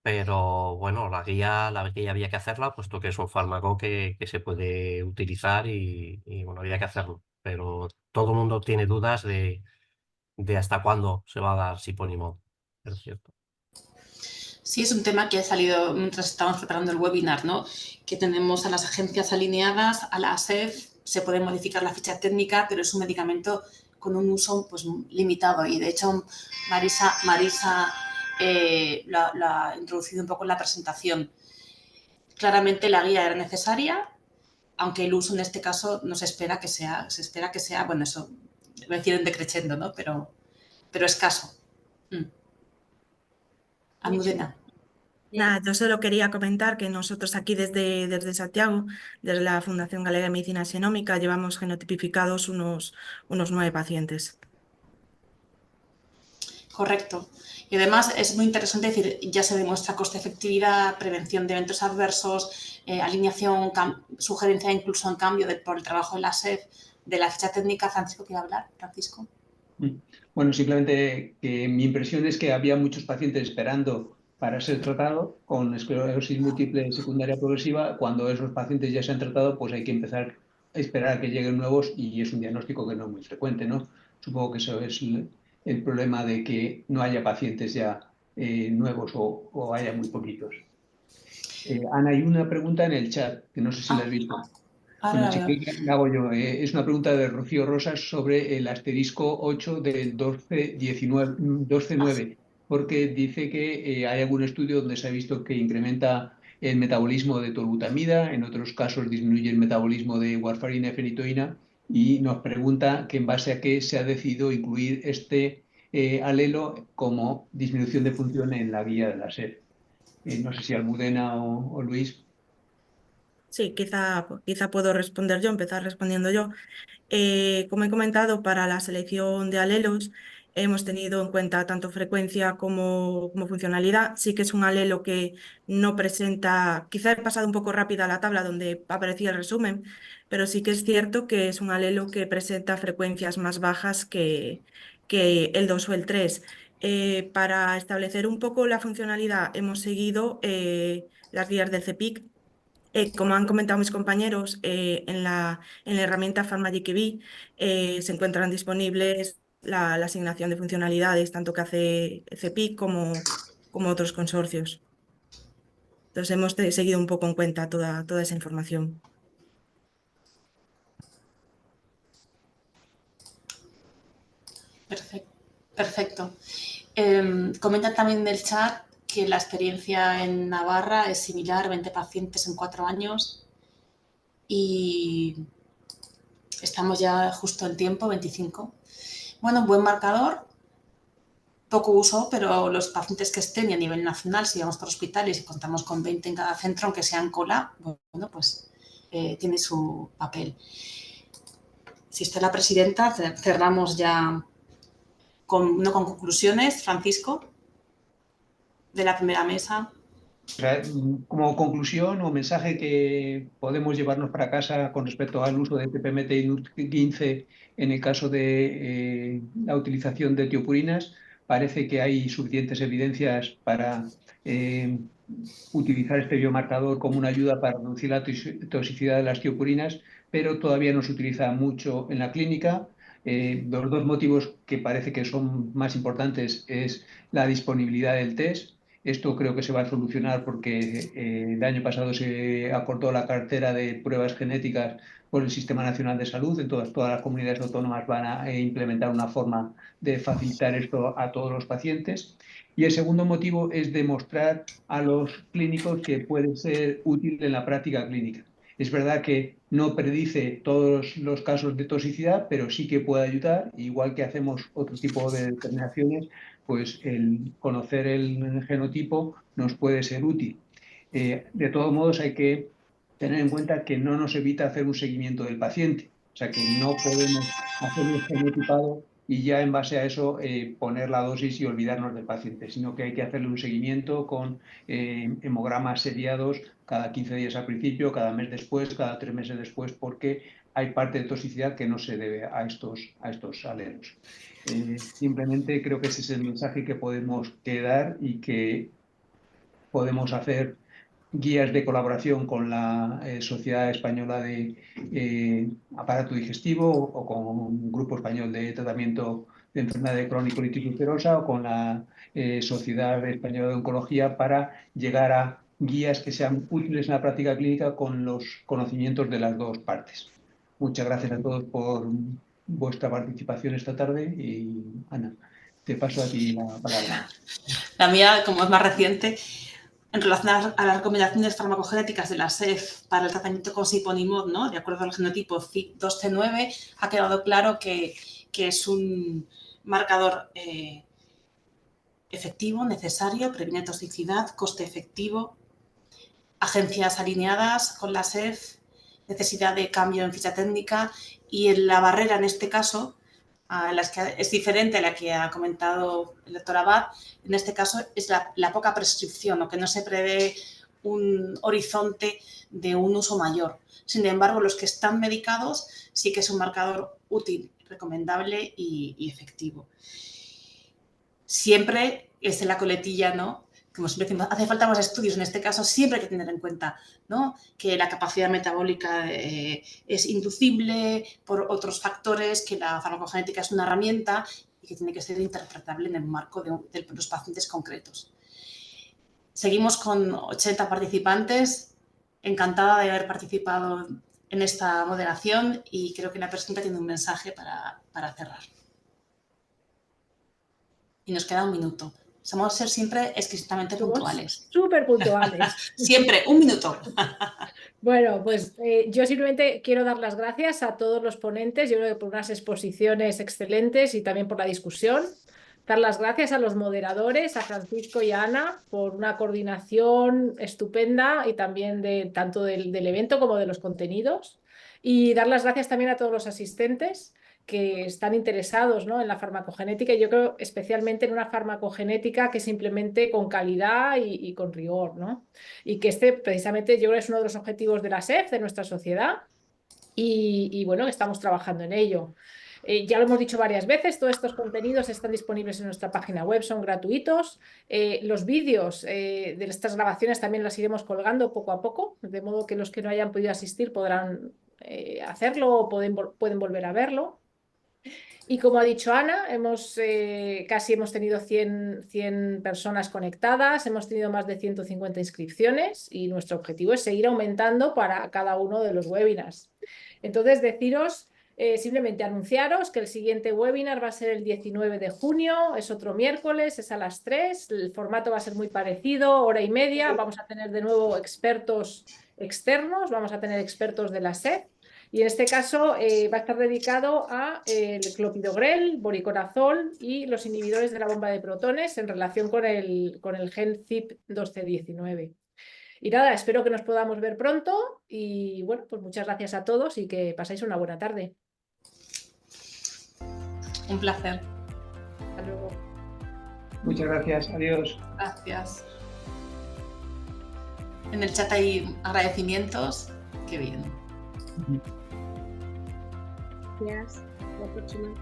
pero bueno, la guía había que hacerla, puesto que es un fármaco que se puede utilizar y bueno, había que hacerlo. Pero todo el mundo tiene dudas de hasta cuándo se va a dar Siponimod, es cierto. Sí, es un tema que ha salido mientras estábamos preparando el webinar, ¿no? Que tenemos a las agencias alineadas, a la ASEF, se puede modificar la ficha técnica, pero es un medicamento con un uso pues, limitado. Y de hecho, Marisa lo ha introducido un poco en la presentación. Claramente la guía era necesaria, aunque el uso en este caso no se espera que sea, bueno, eso, voy a decir en decreciendo, ¿no? Pero escaso. Almudena. Nada, yo solo quería comentar que nosotros aquí desde Santiago, desde la Fundación Galega de Medicina Xenómica, llevamos genotipificados unos 9 pacientes. Correcto. Y además es muy interesante decir, ya se demuestra coste-efectividad, prevención de eventos adversos, alineación, sugerencia incluso en cambio por el trabajo de la SEF, de la ficha técnica. Francisco, ¿quiere hablar? Francisco. Bueno, simplemente que mi impresión es que había muchos pacientes esperando para ser tratados con esclerosis múltiple secundaria progresiva. Cuando esos pacientes ya se han tratado, pues hay que empezar a esperar a que lleguen nuevos, y es un diagnóstico que no es muy frecuente, ¿no? Supongo que eso es el problema de que no haya pacientes ya nuevos o haya muy poquitos. Ana, hay una pregunta en el chat que no sé si la has visto. Bueno, si quieres, la hago yo. Es una pregunta de Rocío Rosas sobre el asterisco 8 del 12.9, porque dice que hay algún estudio donde se ha visto que incrementa el metabolismo de tolbutamida, en otros casos disminuye el metabolismo de warfarina y fenitoína, y nos pregunta que en base a qué se ha decidido incluir este alelo como disminución de función en la guía de la SER. No sé si Almudena o Luis. Sí, quizá puedo responder yo, empezar respondiendo yo. Como he comentado, para la selección de alelos hemos tenido en cuenta tanto frecuencia como funcionalidad. Sí que es un alelo que no presenta, quizá he pasado un poco rápida la tabla donde aparecía el resumen, pero sí que es cierto que es un alelo que presenta frecuencias más bajas que el 2 o el 3. Para establecer un poco la funcionalidad hemos seguido las guías del CEPIC. Como han comentado mis compañeros, en la herramienta PharmagicEV se encuentran disponibles la asignación de funcionalidades, tanto que hace CEPIC como otros consorcios. Entonces hemos seguido un poco en cuenta toda esa información. Perfecto. Comentan también en el chat que la experiencia en Navarra es similar, 20 pacientes en 4 años y estamos ya justo en tiempo, 25. Bueno, un buen marcador, poco uso, pero los pacientes que estén y a nivel nacional, si vamos por hospitales y contamos con 20 en cada centro, aunque sea en cola, bueno, pues tiene su papel. Si está la presidenta, cerramos ya con conclusiones, Francisco, de la primera mesa. O sea, como conclusión o mensaje que podemos llevarnos para casa con respecto al uso de TPMT y NUT15 en el caso de la utilización de tiopurinas, parece que hay suficientes evidencias para utilizar este biomarcador como una ayuda para reducir la toxicidad de las tiopurinas, pero todavía no se utiliza mucho en la clínica. Los dos motivos que parece que son más importantes es la disponibilidad del test. Esto creo que se va a solucionar porque el año pasado se acortó la cartera de pruebas genéticas por el Sistema Nacional de Salud. Entonces, todas las comunidades autónomas van a implementar una forma de facilitar esto a todos los pacientes. Y el segundo motivo es demostrar a los clínicos que puede ser útil en la práctica clínica. Es verdad que no predice todos los casos de toxicidad, pero sí que puede ayudar, igual que hacemos otro tipo de determinaciones, pues el conocer el genotipo nos puede ser útil. De todos modos, hay que tener en cuenta que no nos evita hacer un seguimiento del paciente. O sea, que no podemos hacer un genotipado y ya en base a eso poner la dosis y olvidarnos del paciente, sino que hay que hacerle un seguimiento con hemogramas seriados cada 15 días al principio, cada mes después, cada 3 meses después, porque hay parte de toxicidad que no se debe a estos alelos. Simplemente creo que ese es el mensaje que podemos dar y que podemos hacer guías de colaboración con la Sociedad Española de Aparato Digestivo o con un Grupo Español de Tratamiento de Enfermedad Crónico-Litis Ulcerosa o con la Sociedad Española de Oncología para llegar a guías que sean útiles en la práctica clínica con los conocimientos de las dos partes. Muchas gracias a todos por vuestra participación esta tarde y Ana, te paso a ti la palabra. La mía, como es más reciente, en relación a las recomendaciones farmacogenéticas de la SEF para el tratamiento con siponimod, ¿no? De acuerdo al genotipo CYP2C9, ha quedado claro que es un marcador efectivo, necesario, previene toxicidad, coste efectivo, agencias alineadas con la SEF, necesidad de cambio en ficha técnica y en la barrera en este caso, es diferente a la que ha comentado el doctor Abad, en este caso es la poca prescripción o que no se prevé un horizonte de un uso mayor. Sin embargo, los que están medicados sí que es un marcador útil, recomendable y efectivo. Siempre es en la coletilla, ¿no? Como siempre decimos, hace falta más estudios. En este caso siempre hay que tener en cuenta, ¿no? Que la capacidad metabólica es inducible por otros factores, que la farmacogenética es una herramienta y que tiene que ser interpretable en el marco de los pacientes concretos. Seguimos con 80 participantes. Encantada de haber participado en esta moderación y creo que la presidenta tiene un mensaje para cerrar. Y nos queda un minuto. Vamos a ser siempre exquisitamente puntuales. Súper puntuales. Siempre, un minuto. Bueno, pues yo simplemente quiero dar las gracias a todos los ponentes, yo creo que por unas exposiciones excelentes y también por la discusión. Dar las gracias a los moderadores, a Francisco y a Ana, por una coordinación estupenda y también tanto del evento como de los contenidos. Y dar las gracias también a todos los asistentes que están interesados, ¿no?, en la farmacogenética y yo creo especialmente en una farmacogenética que se implemente con calidad y con rigor, ¿no? Y que precisamente yo creo que es uno de los objetivos de la SEF, de nuestra sociedad y bueno, estamos trabajando en ello. Ya lo hemos dicho varias veces, todos estos contenidos están disponibles en nuestra página web, son gratuitos. Los vídeos de estas grabaciones también las iremos colgando poco a poco, de modo que los que no hayan podido asistir podrán hacerlo o pueden volver a verlo. Y como ha dicho Ana, casi hemos tenido 100 personas conectadas, hemos tenido más de 150 inscripciones y nuestro objetivo es seguir aumentando para cada uno de los webinars. Entonces, deciros Simplemente anunciaros que el siguiente webinar va a ser el 19 de junio, es otro miércoles, es a las 3, el formato va a ser muy parecido, hora y media, vamos a tener de nuevo expertos externos, vamos a tener expertos de la SED, y en este caso va a estar dedicado a el clopidogrel, boriconazol y los inhibidores de la bomba de protones en relación con el gen CYP2C19. Y nada, espero que nos podamos ver pronto y bueno, pues muchas gracias a todos y que paséis una buena tarde. Un placer. Hasta luego. Muchas gracias. Adiós. Gracias. En el chat hay agradecimientos. Qué bien. Gracias. Hasta la próxima.